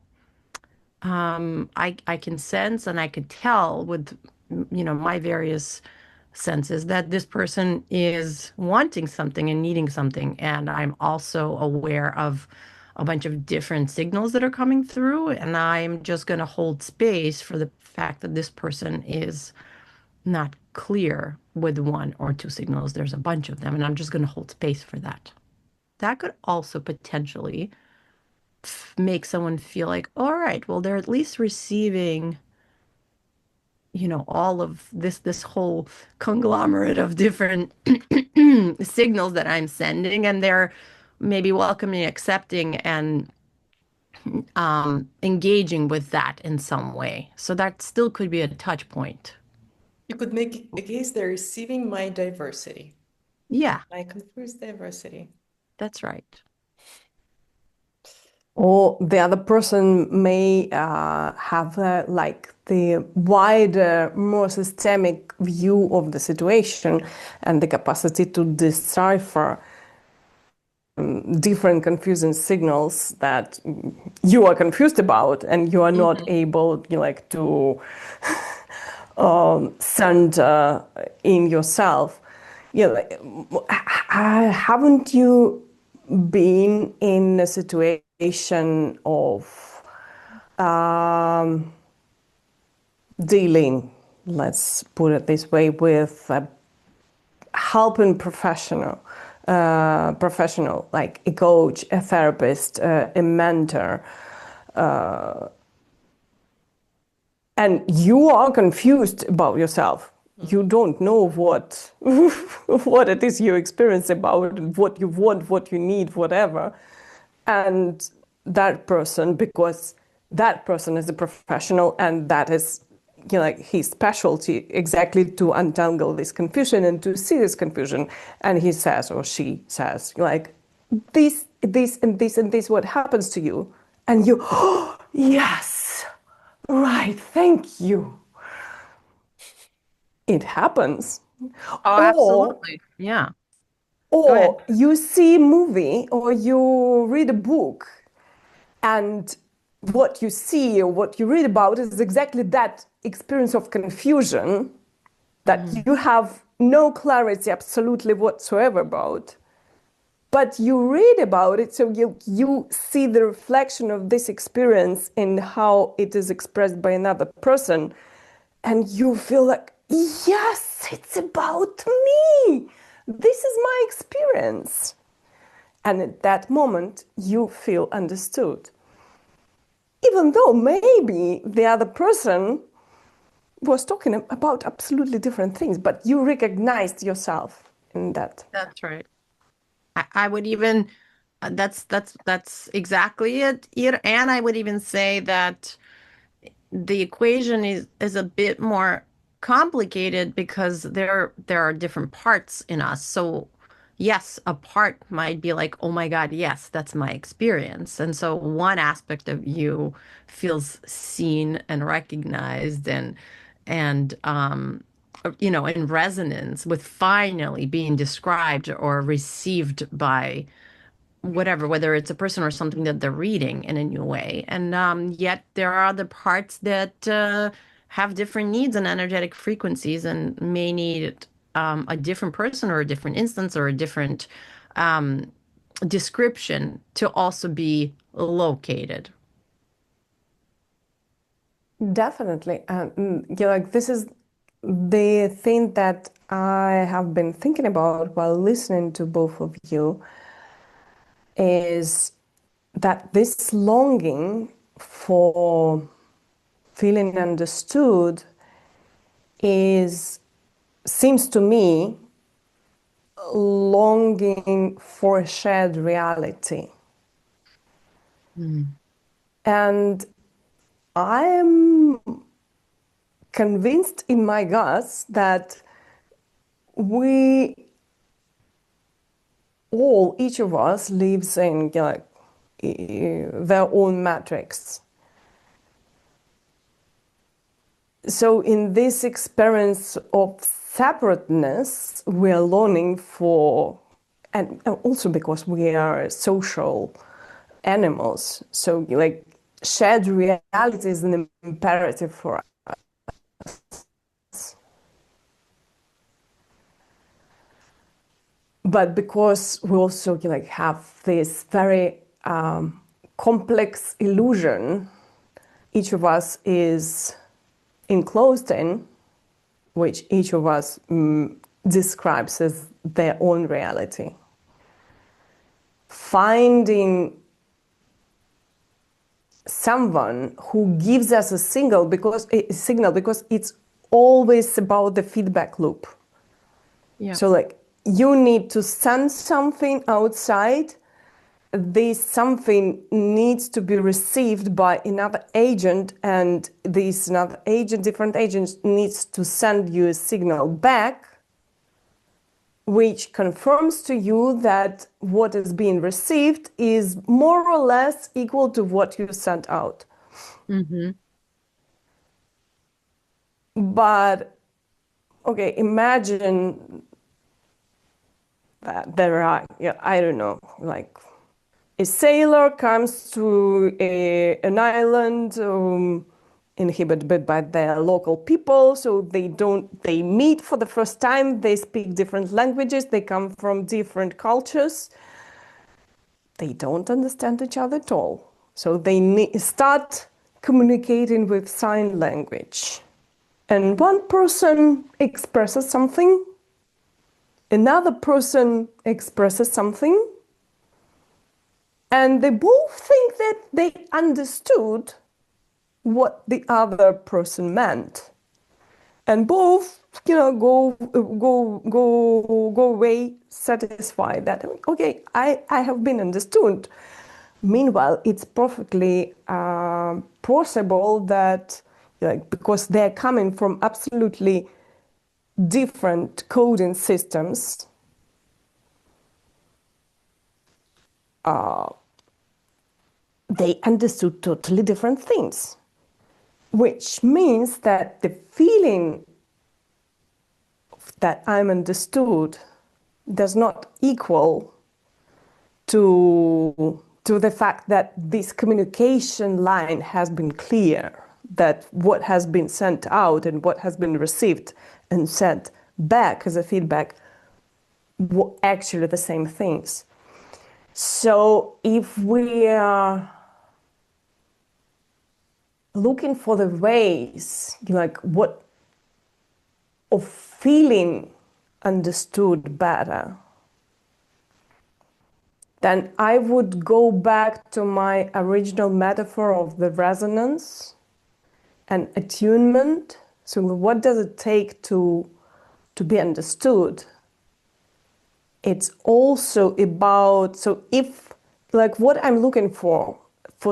I can sense and I could tell with, my various senses that this person is wanting something and needing something. And I'm also aware of a bunch of different signals that are coming through. And I'm just going to hold space for the fact that this person is not clear with one or two signals. There's a bunch of them, and I'm just going to hold space for that. That could also potentially make someone feel like, all right, well, they're at least receiving, all of this whole conglomerate of different signals that I'm sending, and they're maybe welcoming, accepting, and engaging with that in some way. So that still could be a touch point. You could make a case they're receiving my diversity, Yeah, my confused diversity. that's right. Or the other person may have like the wider, more systemic view of the situation and the capacity to decipher different confusing signals that you are confused about, and you are not able, to send in yourself. Haven't you been in a situation of dealing, let's put it this way, with a helping professional like a coach, a therapist, a mentor, and you are confused about yourself? You don't know what what it is you experience about what you want, what you need, whatever. And that person, because that person is a professional and that is, like his specialty, exactly to untangle this confusion and to see this confusion. And he says, or she says, like, this, and this, and this, what happens to you? And you, oh, yes, right, thank you. It happens. Oh, absolutely. Yeah. Or you see a movie or you read a book, and what you see or what you read about is exactly that experience of confusion that you have no clarity absolutely whatsoever about. But you read about it, so you see the reflection of this experience in how it is expressed by another person, and you feel like, yes, it's about me. This is my experience. And at that moment, you feel understood. Even though maybe the other person was talking about absolutely different things, but you recognized yourself in that. That's right. I would even, that's exactly it. And I would even say that the equation is a bit more complicated because there are different parts in us. So yes, a part might be like, oh my God, yes, that's my experience. And so one aspect of you feels seen and recognized and in resonance with finally being described or received by whatever, whether it's a person or something that they're reading in a new way. And yet there are other parts that have different needs and energetic frequencies and may need a different person or a different instance or a different description to also be located. Definitely. Like this is the thing that I have been thinking about while listening to both of you is that this longing for feeling understood seems to me longing for a shared reality. And I am convinced in my guts that we all, each of us, lives in their own matrix. So in this experience of separateness, we are longing for, and also because we are social animals, so like shared reality is an imperative for us. But because we also like have this very complex illusion, each of us is enclosed in, which each of us describes as their own reality. Finding someone who gives us a signal because it's always about the feedback loop. Yeah. So like you need to send something outside, this something needs to be received by another agent, and this another agent, different agents, needs to send you a signal back which confirms to you that what is being received is more or less equal to what you sent out. Mm-hmm. But okay, imagine that there are, I don't know, like a sailor comes to an island inhabited by the local people, so they meet for the first time, they speak different languages, they come from different cultures, they don't understand each other at all. So they start communicating with sign language. And one person expresses something, another person expresses something, and they both think that they understood what the other person meant. And both, go away satisfied that, okay, I have been understood. Meanwhile, it's perfectly possible that, because they're coming from absolutely different coding systems, they understood totally different things, which means that the feeling that I'm understood does not equal to the fact that this communication line has been clear, that what has been sent out and what has been received and sent back as a feedback were actually the same things. So if we are looking for the ways, what of feeling understood better, then I would go back to my original metaphor of the resonance and attunement. So what does it take to be understood? It's also about, so if, what I'm looking for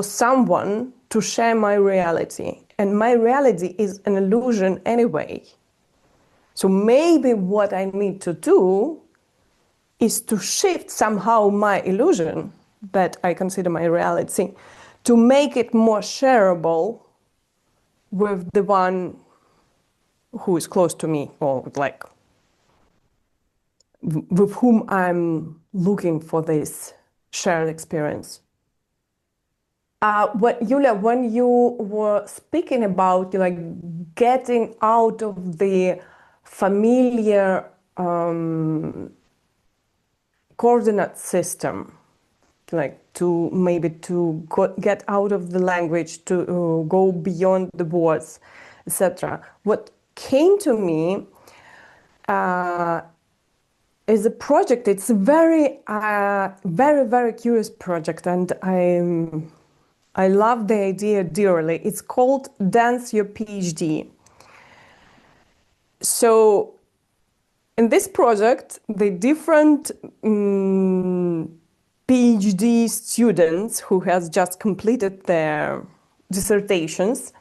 someone to share my reality, and my reality is an illusion anyway. So maybe what I need to do is to shift somehow my illusion that I consider my reality to make it more shareable with the one who is close to me, or with whom I'm looking for this shared experience. Yulia, when you were speaking about getting out of the familiar coordinate system, to get out of the language, to go beyond the words, etc. What came to me is a project. It's a very, very curious project, and I love the idea dearly. It's called Dance Your PhD. So in this project, the different PhD students who has just completed their dissertations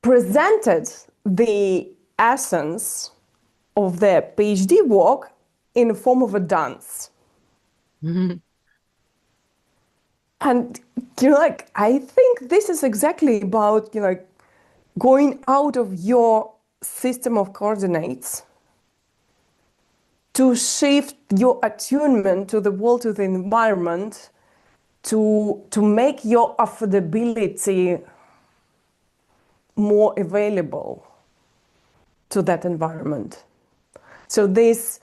presented the essence of their PhD work in the form of a dance. And like, I think this is exactly about like going out of your system of coordinates to shift your attunement to the world, to the environment, to make your affordability more available to that environment. So this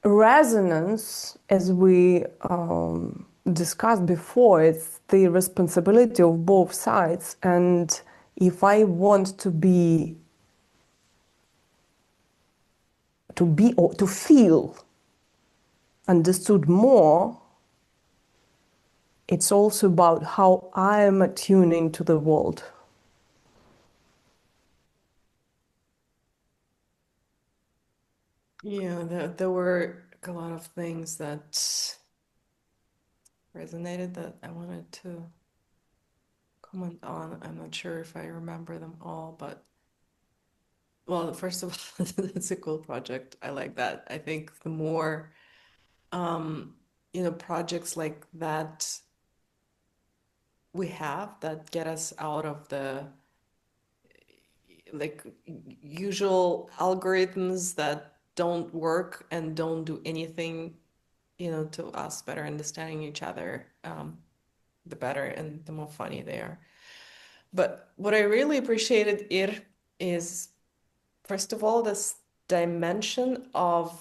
resonance, as we discussed before, it's the responsibility of both sides. And if I want to or to feel understood more, it's also about how I am attuning to the world. Yeah, there were a lot of things that resonated that I wanted to comment on. I'm not sure if I remember them all, but well, first of all, it's a cool project. I like that. I think the more projects like that we have that get us out of the like usual algorithms that don't work and don't do anything, to us better understanding each other, the better and the more funny they are. But what I really appreciated is, first of all, this dimension of,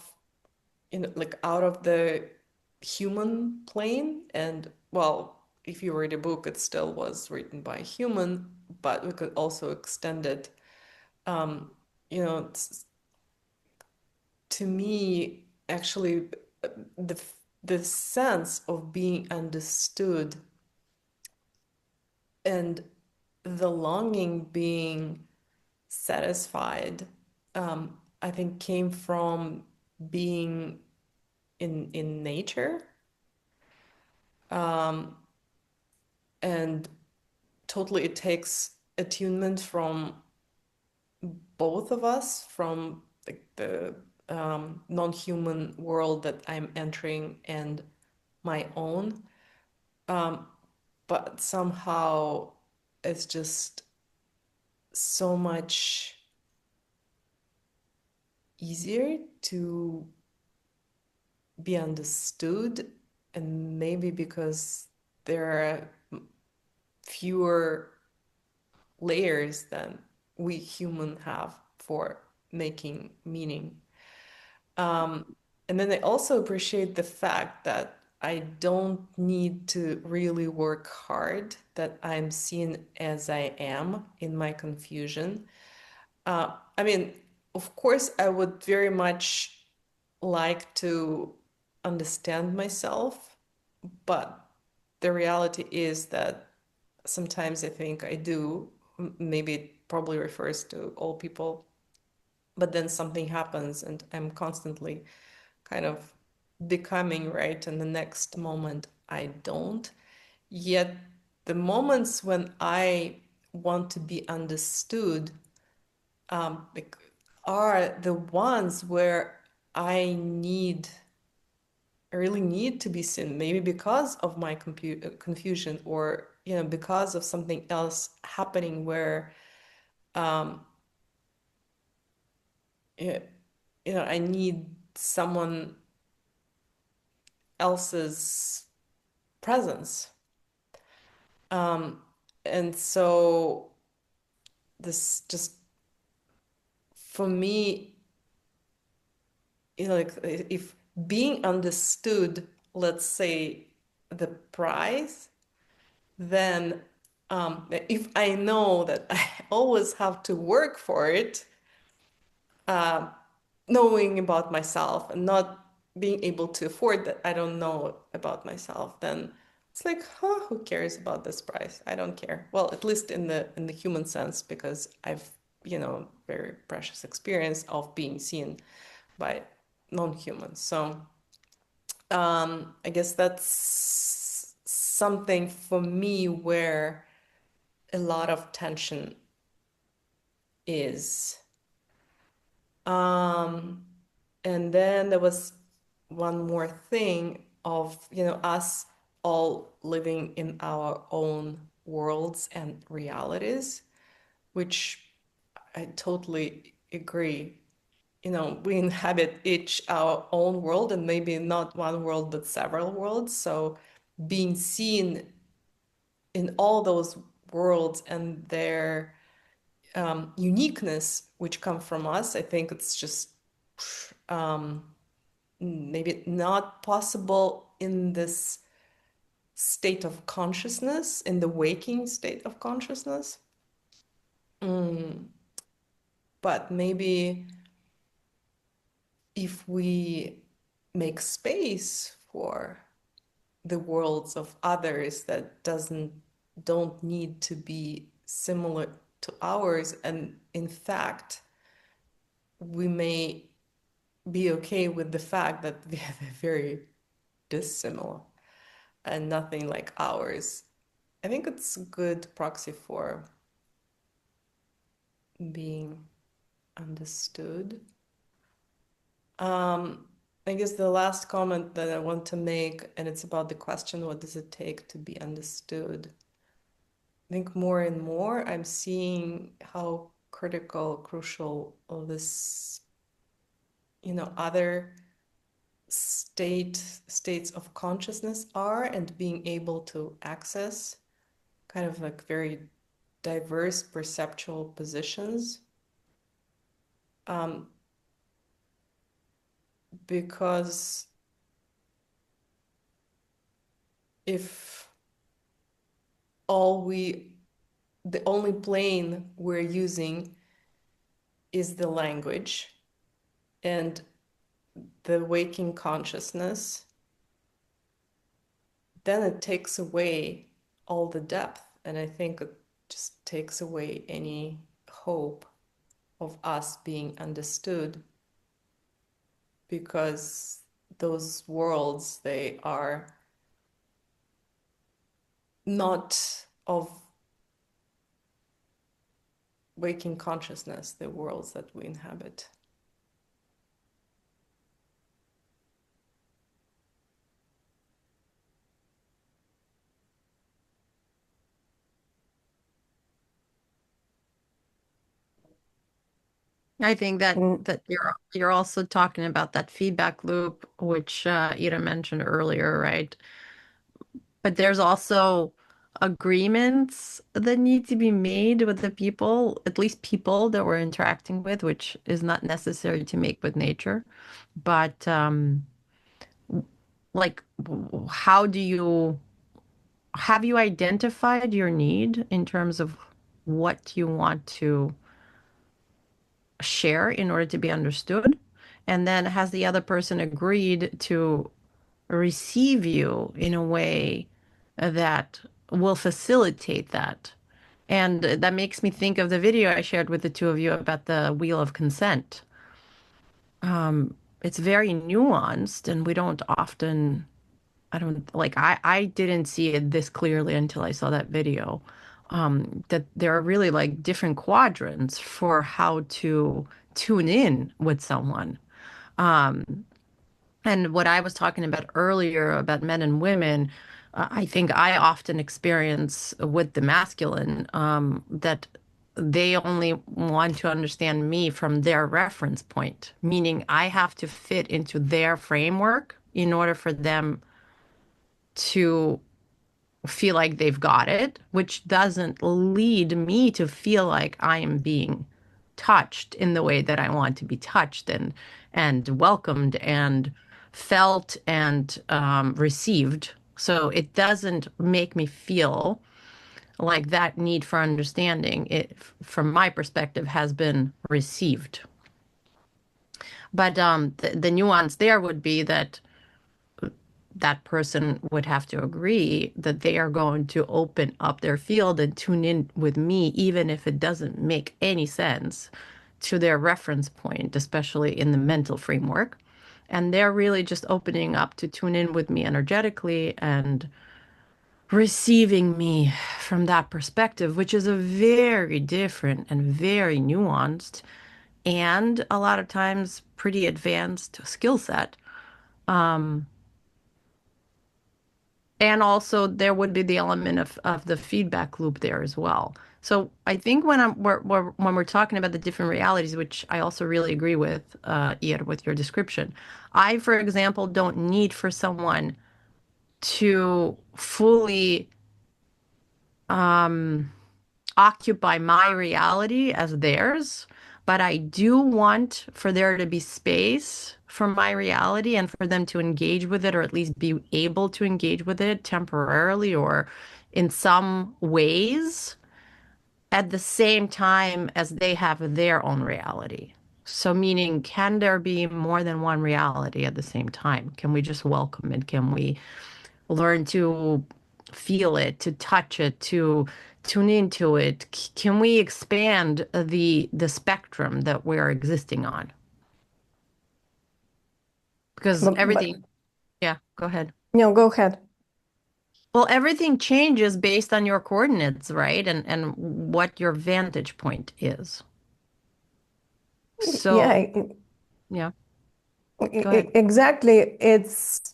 like out of the human plane. And well, if you read a book, it still was written by a human, but we could also extend it. To me, actually, the sense of being understood and the longing being satisfied, I think came from being in nature, and totally it takes attunement from both of us, from like the non-human world that I'm entering and my own, but somehow it's just so much easier to be understood, and maybe because there are fewer layers than we human have for making meaning. And then I also appreciate the fact that I don't need to really work hard, that I'm seen as I am in my confusion. I mean, of course, I would very much like to understand myself, but the reality is that sometimes I think I do. Maybe it probably refers to all people, but then something happens and I'm constantly kind of becoming right, and the next moment I don't. Yet the moments when I want to be understood, like, are the ones where I really need to be seen, maybe because of my confusion, or because of something else happening where I need someone else's presence. And so this just, for me, like, if being understood, let's say, the prize, then if I know that I always have to work for it, knowing about myself and not being able to afford that I don't know about myself, then it's like, huh, who cares about this price? I don't care. Well, at least in the human sense, because I've, very precious experience of being seen by non-humans. So I guess that's something for me where a lot of tension is. And then there was one more thing of, us all living in our own worlds and realities, which I totally agree. We inhabit each our own world, and maybe not one world, but several worlds. So being seen in all those worlds and their uniqueness, which come from us, I think it's just maybe not possible in this state of consciousness, in the waking state of consciousness. But maybe if we make space for the worlds of others that don't need to be similar to ours, and in fact we may be okay with the fact that we have a very dissimilar and nothing like ours. I think it's a good proxy for being understood. I guess the last comment that I want to make, and it's about the question, what does it take to be understood? I think more and more I'm seeing how critical, crucial all this, other states of consciousness are, and being able to access kind of like very diverse perceptual positions. Because if the only plane we're using is the language and the waking consciousness, then it takes away all the depth. And I think it just takes away any hope of us being understood, because those worlds, they are not of waking consciousness, the worlds that we inhabit. I think that you're also talking about that feedback loop, which Ida mentioned earlier, right? But there's also agreements that need to be made with the people, at least people that we're interacting with, which is not necessary to make with nature. But like, how have you identified your need in terms of what you want to share in order to be understood? And then has the other person agreed to receive you in a way that will facilitate that? And that makes me think of the video I shared with the two of you about the wheel of consent. It's very nuanced, and we don't often, I didn't see it this clearly until I saw that video. That there are really like different quadrants for how to tune in with someone. And what I was talking about earlier about men and women, I think I often experience with the masculine that they only want to understand me from their reference point, meaning I have to fit into their framework in order for them to feel like they've got it, which doesn't lead me to feel like I am being touched in the way that I want to be touched and welcomed and felt and received. So it doesn't make me feel like that need for understanding, it, from my perspective, has been received. But the nuance there would be that that person would have to agree that they are going to open up their field and tune in with me, even if it doesn't make any sense to their reference point, especially in the mental framework. And they're really just opening up to tune in with me energetically and receiving me from that perspective, which is a very different and very nuanced and a lot of times pretty advanced skill set. And also there would be the element of the feedback loop there as well. So I think when we're talking about the different realities, which I also really agree with, Ian, with your description, I, for example, don't need for someone to fully occupy my reality as theirs, but I do want for there to be space for my reality and for them to engage with it, or at least be able to engage with it temporarily or in some ways at the same time as they have their own reality. So, meaning, can there be more than one reality at the same time? Can we just welcome it? Can we learn to feel it, to touch it, to tune into it? Can we expand the spectrum that we're existing on? Because everything, yeah, go ahead. No, go ahead. Well, everything changes based on your coordinates, right? And what your vantage point is. So, Yeah, yeah, go ahead. exactly.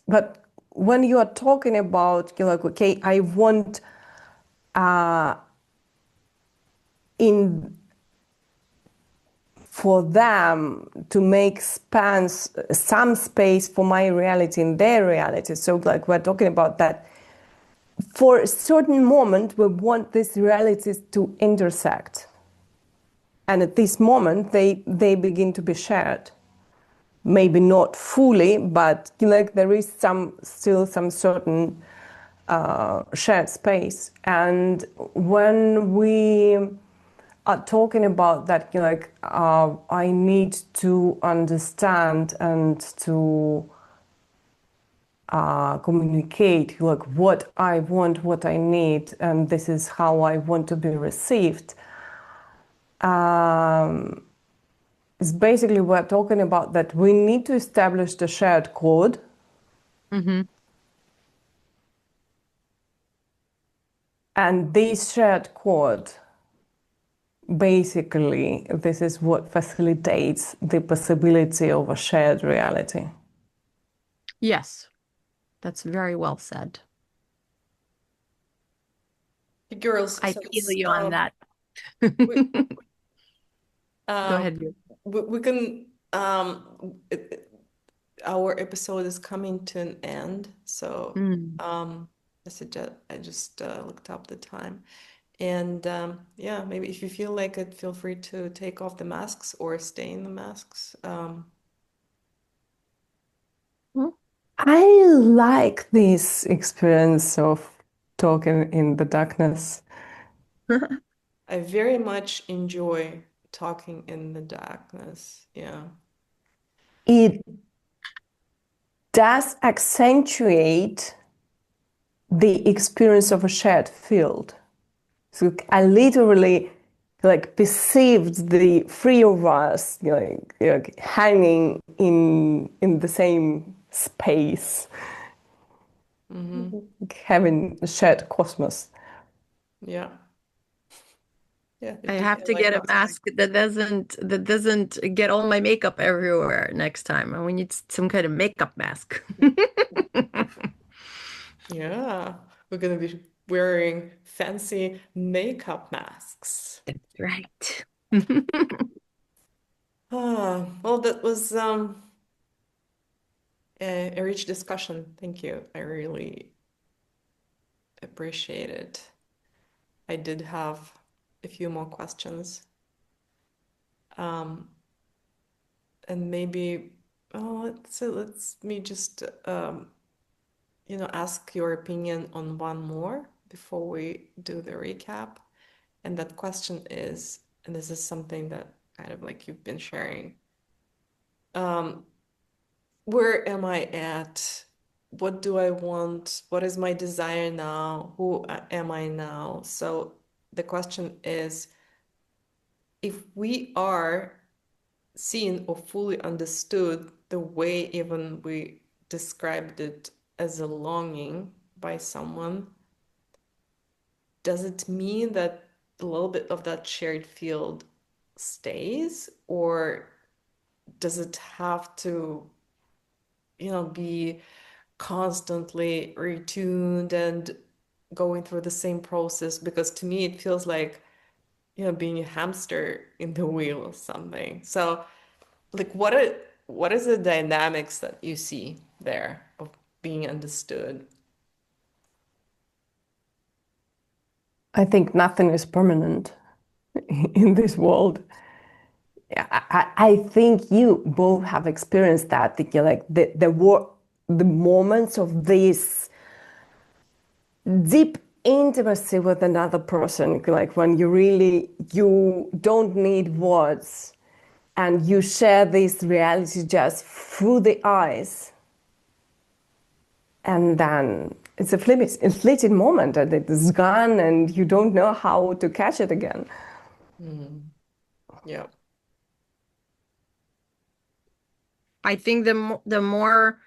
But when you are talking about, like, okay, I want in for them to make some space for my reality in their reality. So, like, we're talking about that. For a certain moment, we want these realities to intersect. And at this moment, they begin to be shared. Maybe not fully, but like there is still some certain shared space. And when we are talking about that, like I need to understand and to communicate like what I want, what I need, and this is how I want to be received. It's basically we're talking about that we need to establish the shared code. Mm-hmm. And this shared code, basically, this is what facilitates the possibility of a shared reality. Yes, that's very well said. Girls, I so feel you on that. we, Go ahead. we can our episode is coming to an end, so I just looked up the time, and yeah, maybe if you feel like it, feel free to take off the masks or stay in the masks. I like this experience of talking in the darkness. I very much enjoy talking in the darkness. Yeah. It does accentuate the experience of a shared field. So I literally like perceived the three of us like hanging in the same space, having a shared cosmos. Yeah. Yeah. I have to get a mask that doesn't get all my makeup everywhere next time. And we need some kind of makeup mask. Yeah. We're gonna be wearing fancy makeup masks. That's right. Well, that was a rich discussion. Thank you. I really appreciate it. I did have a few more questions. And maybe, let's me just, ask your opinion on one more before we do the recap. And that question is, and this is something that kind of like you've been sharing, where am I at? What do I want? What is my desire now? Who am I now? So the question is, if we are seen or fully understood the way even we described it as a longing by someone, does it mean that a little bit of that shared field stays, or does it have to, be constantly retuned and going through the same process? Because to me, it feels like, being a hamster in the wheel or something. So, like, what is the dynamics that you see there of being understood? I think nothing is permanent in this world. I think you both have experienced that. Thinking like the moments of this deep intimacy with another person, like when you don't need words, and you share this reality just through the eyes, and then it's a fleeting moment, and it is gone, and you don't know how to catch it again. Yeah. I think the more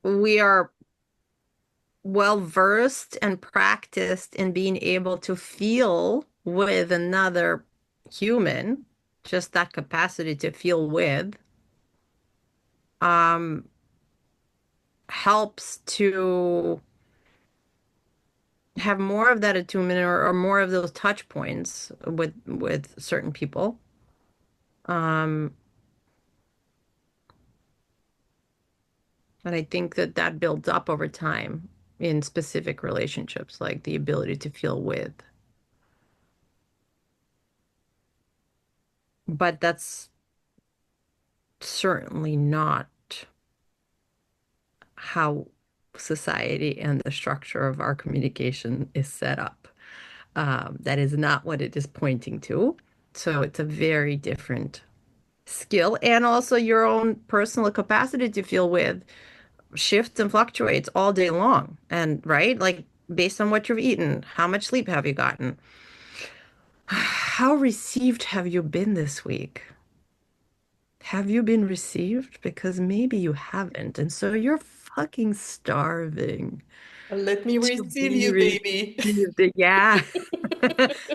we are well versed and practiced in being able to feel with another human, just that capacity to feel with, helps to have more of that attunement or more of those touch points with certain people. And I think that builds up over time in specific relationships, like the ability to feel with. But that's certainly not how society and the structure of our communication is set up. That is not what it is pointing to. So it's a very different skill, and also your own personal capacity to feel with shifts and fluctuates all day long. And right, like based on what you've eaten, how much sleep have you gotten? How received have you been this week? Have you been received? Because maybe you haven't, and so you're fucking starving Let me to receive be you, baby. received. Yeah.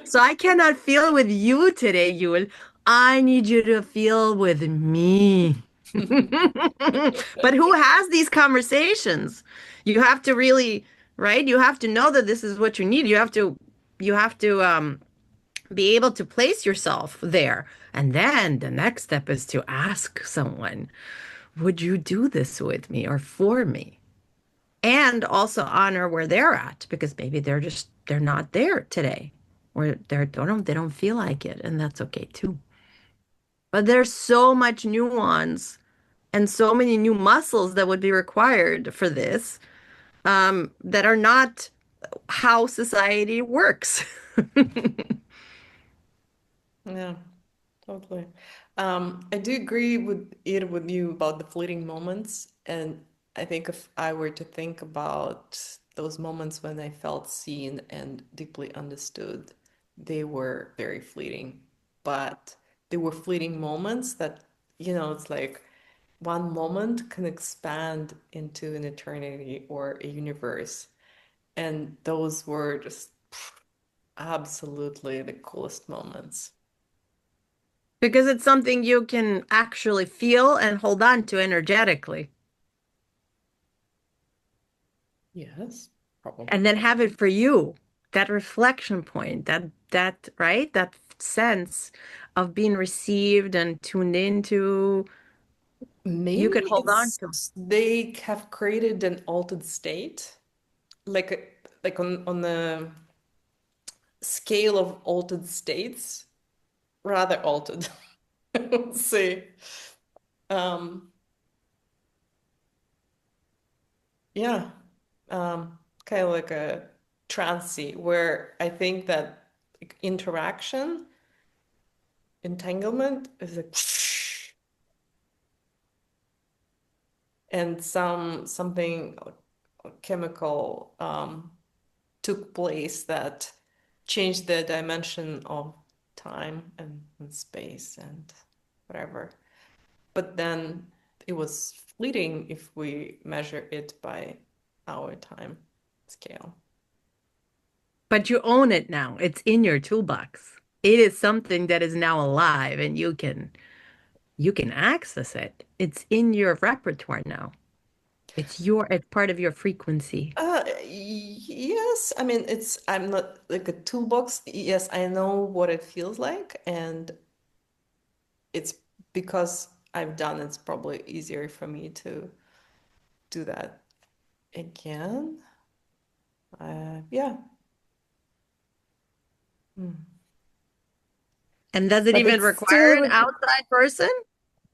So I cannot feel with you today, Yul. I need you to feel with me. But who has these conversations? You have to really, right? You have to know that this is what you need. You have to be able to place yourself there. And then the next step is to ask someone, would you do this with me or for me? And also honor where they're at, because maybe they're not there today, or they don't feel like it, and that's okay too. But there's so much nuance and so many new muscles that would be required for this, that are not how society works. Yeah, totally. I do agree with you about the fleeting moments, and I think if I were to think about those moments when I felt seen and deeply understood, they were very fleeting. But they were fleeting moments that, it's like one moment can expand into an eternity or a universe. And those were just absolutely the coolest moments. Because it's something you can actually feel and hold on to energetically, Yes, probably. and then have it for you. That reflection point, that right, that sense of being received and tuned into, you Maybe could hold on it's to. they have created an altered state, like on the scale of altered states, rather altered, I would say. Um, yeah, kind of like a trancy, where I think that like, interaction, entanglement is like and something chemical took place that changed the dimension of time and space and whatever. But then it was fleeting if we measure it by our time scale. But you own it now. It's in your toolbox. It is something that is now alive and you can access it. It's in your repertoire now. It's part of your frequency. Yes, I mean I'm not like a toolbox. Yes, I know what it feels like, and it's because I've done it's probably easier for me to do that again. Yeah. And does it But even it's require still an outside person?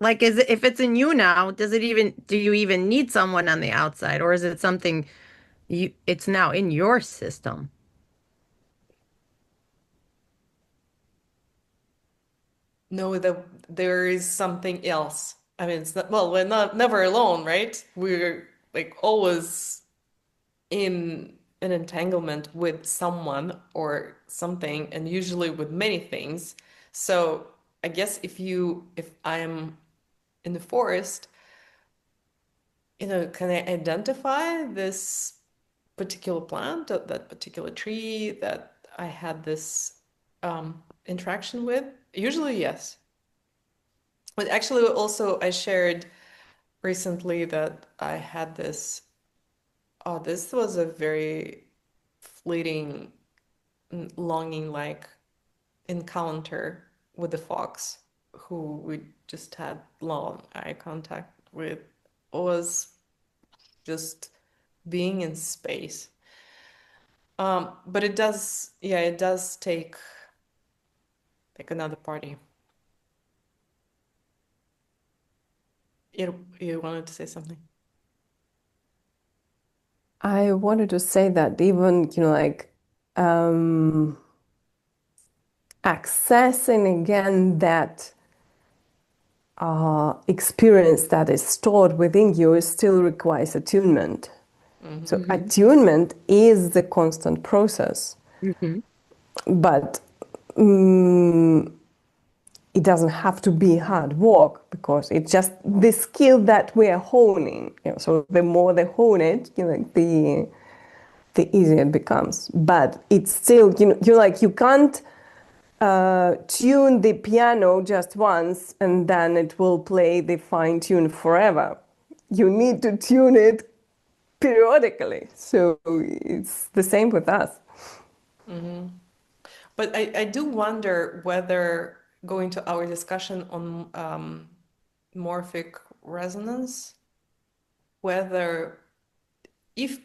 Like, if it's in you now, do you even need someone on the outside, or is it something it's now in your system? Know that there is something else. I mean, it's not, well, we're not never alone, right? We're like always in an entanglement with someone or something, and usually with many things. So I guess if I'm in the forest, can I identify this particular plant, that particular tree that I had this interaction with? Usually, yes. But actually, also, I shared recently that I had this. Oh, this was a very fleeting, longing like encounter with the fox, who we just had long eye contact with, was just being in space. But it does, yeah, it does take like another party. You wanted to say something? I wanted to say that even, like accessing again that experience that is stored within you still requires attunement. So attunement is the constant process, but it doesn't have to be hard work because it's just the skill that we are honing. So the more they hone it, the easier it becomes. But it's still, you can't tune the piano just once and then it will play the fine tune forever. You need to tune it periodically. So it's the same with us. But I do wonder whether, going to our discussion on morphic resonance, whether if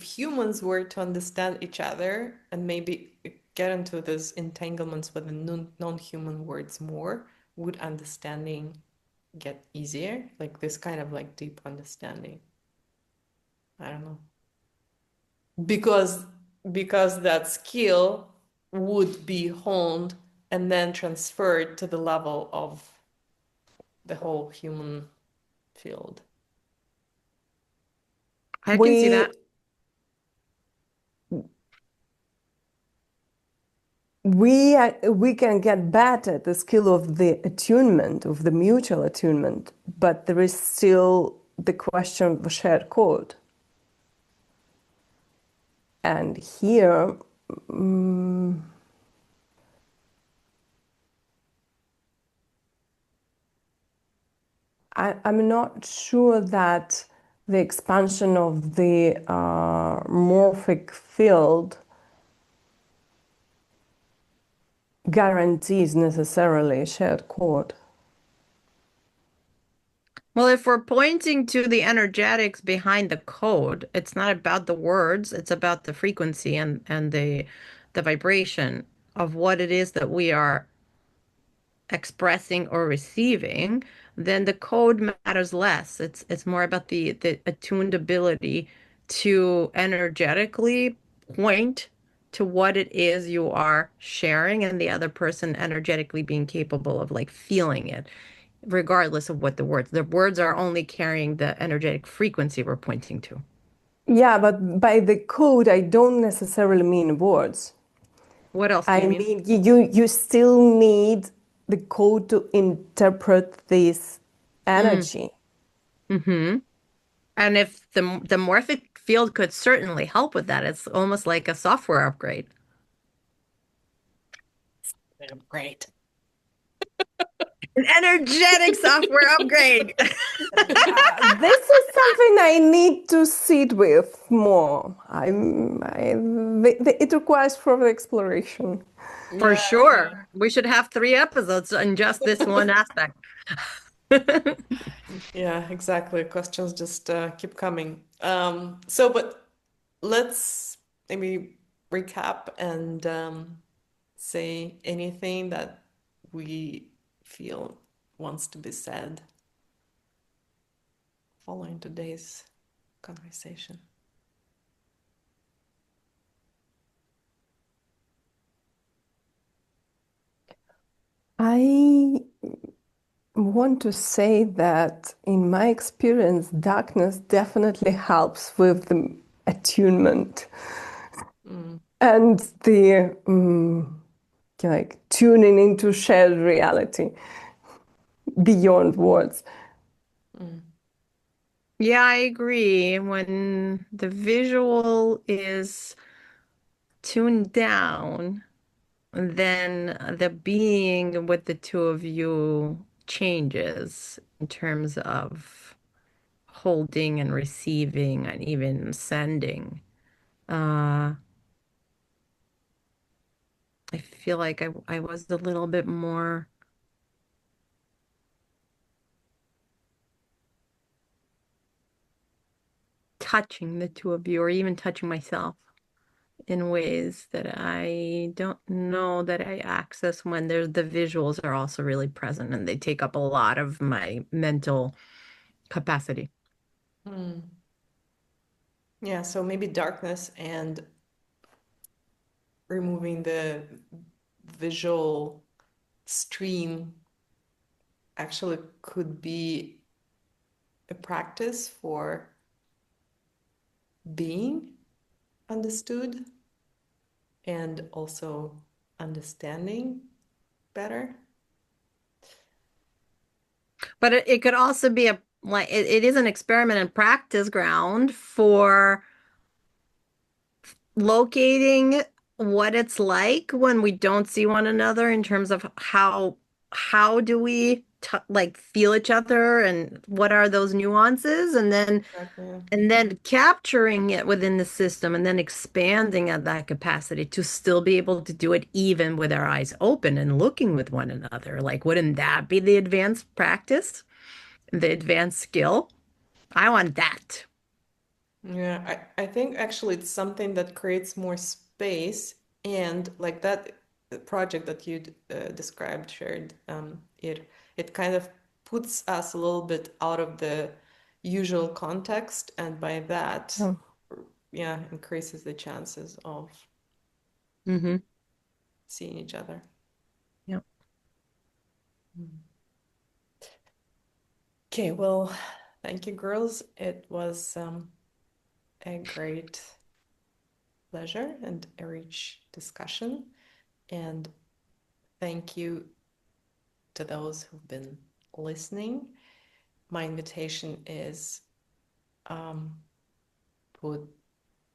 humans were to understand each other and maybe get into these entanglements with the non-human words more, would understanding get easier? Like this kind of like deep understanding. I don't know. Because that skill would be honed and then transferred to the level of the whole human field. I can see that. We can get better at the skill of the attunement, of the mutual attunement, but there is still the question of the shared code. And here, I'm not sure that the expansion of the morphic field guarantees necessarily a shared code. Well, if we're pointing to the energetics behind the code, it's not about the words, it's about the frequency and the vibration of what it is that we are expressing or receiving, then the code matters less. It's more about the attuned ability to energetically point to what it is you are sharing, and the other person energetically being capable of like feeling it, regardless of what the words are only carrying the energetic frequency we're pointing to. Yeah, but by the code, I don't necessarily mean words. What else do you mean? I mean, you still need the code to interpret this energy. Mm-hmm. And if the morphic field could certainly help with that, it's almost like a software upgrade. Great. An energetic software upgrade. This is something I need to sit with more. It requires further exploration. For Yeah. sure. We should have 3 episodes on just this one aspect. Yeah, exactly. Questions just keep coming. But let's maybe recap and say anything that we feel wants to be said following today's conversation. I want to say that in my experience, darkness definitely helps with the attunement and the like tuning into shared reality beyond words. Yeah, I agree. When the visual is tuned down, then the being with the two of you changes in terms of holding and receiving and even sending. Uh, I feel like I was a little bit more touching the two of you, or even touching myself in ways that I don't know that I access when the visuals are also really present and they take up a lot of my mental capacity. Yeah, so maybe darkness and removing the visual stream actually could be a practice for being understood and also understanding better. But it could also be a like it is an experiment and practice ground for locating what it's like when we don't see one another in terms of how do we like feel each other and what are those nuances, Exactly. and then capturing it within the system and then expanding at that capacity to still be able to do it even with our eyes open and looking with one another. Like, wouldn't that be the advanced practice, the advanced skill? I want that. Yeah, I think actually it's something that creates more space and like that project that you described, shared, it kind of puts us a little bit out of the usual context, and by that, Oh. yeah, increases the chances of Mm-hmm. seeing each other. Yep. Okay, well, thank you, girls. It was a great pleasure and a rich discussion. And thank you to those who've been listening. My invitation is put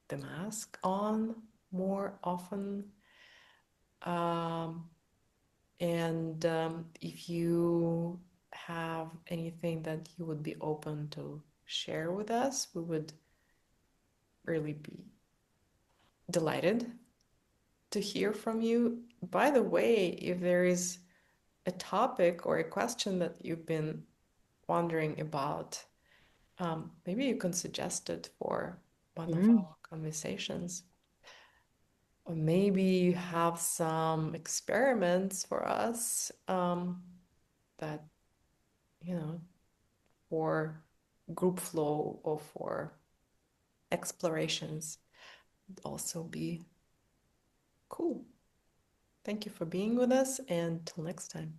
the mask on more often. And if you have anything that you would be open to share with us, we would really be delighted to hear from you. By the way, if there is a topic or a question that you've been wondering about, maybe you can suggest it for one of our conversations. Or maybe you have some experiments for us that, you know, for group flow or for explorations also be cool. Thank you for being with us, and till next time.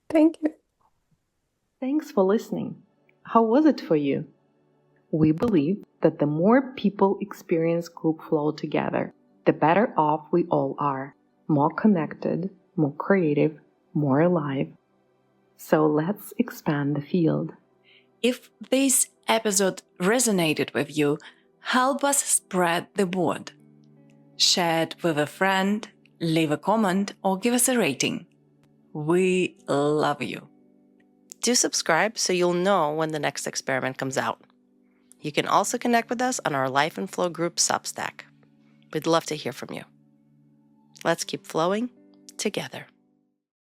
Thank you. Thanks for listening. How was it for you? We believe that the more people experience group flow together, the better off we all are. More connected, more creative, more alive. So let's expand the field. If this episode resonated with you, help us spread the word. Share it with a friend, leave a comment, or give us a rating. We love you. Do subscribe so you'll know when the next experiment comes out. You can also connect with us on our Life and Flow group Substack. We'd love to hear from you. Let's keep flowing together.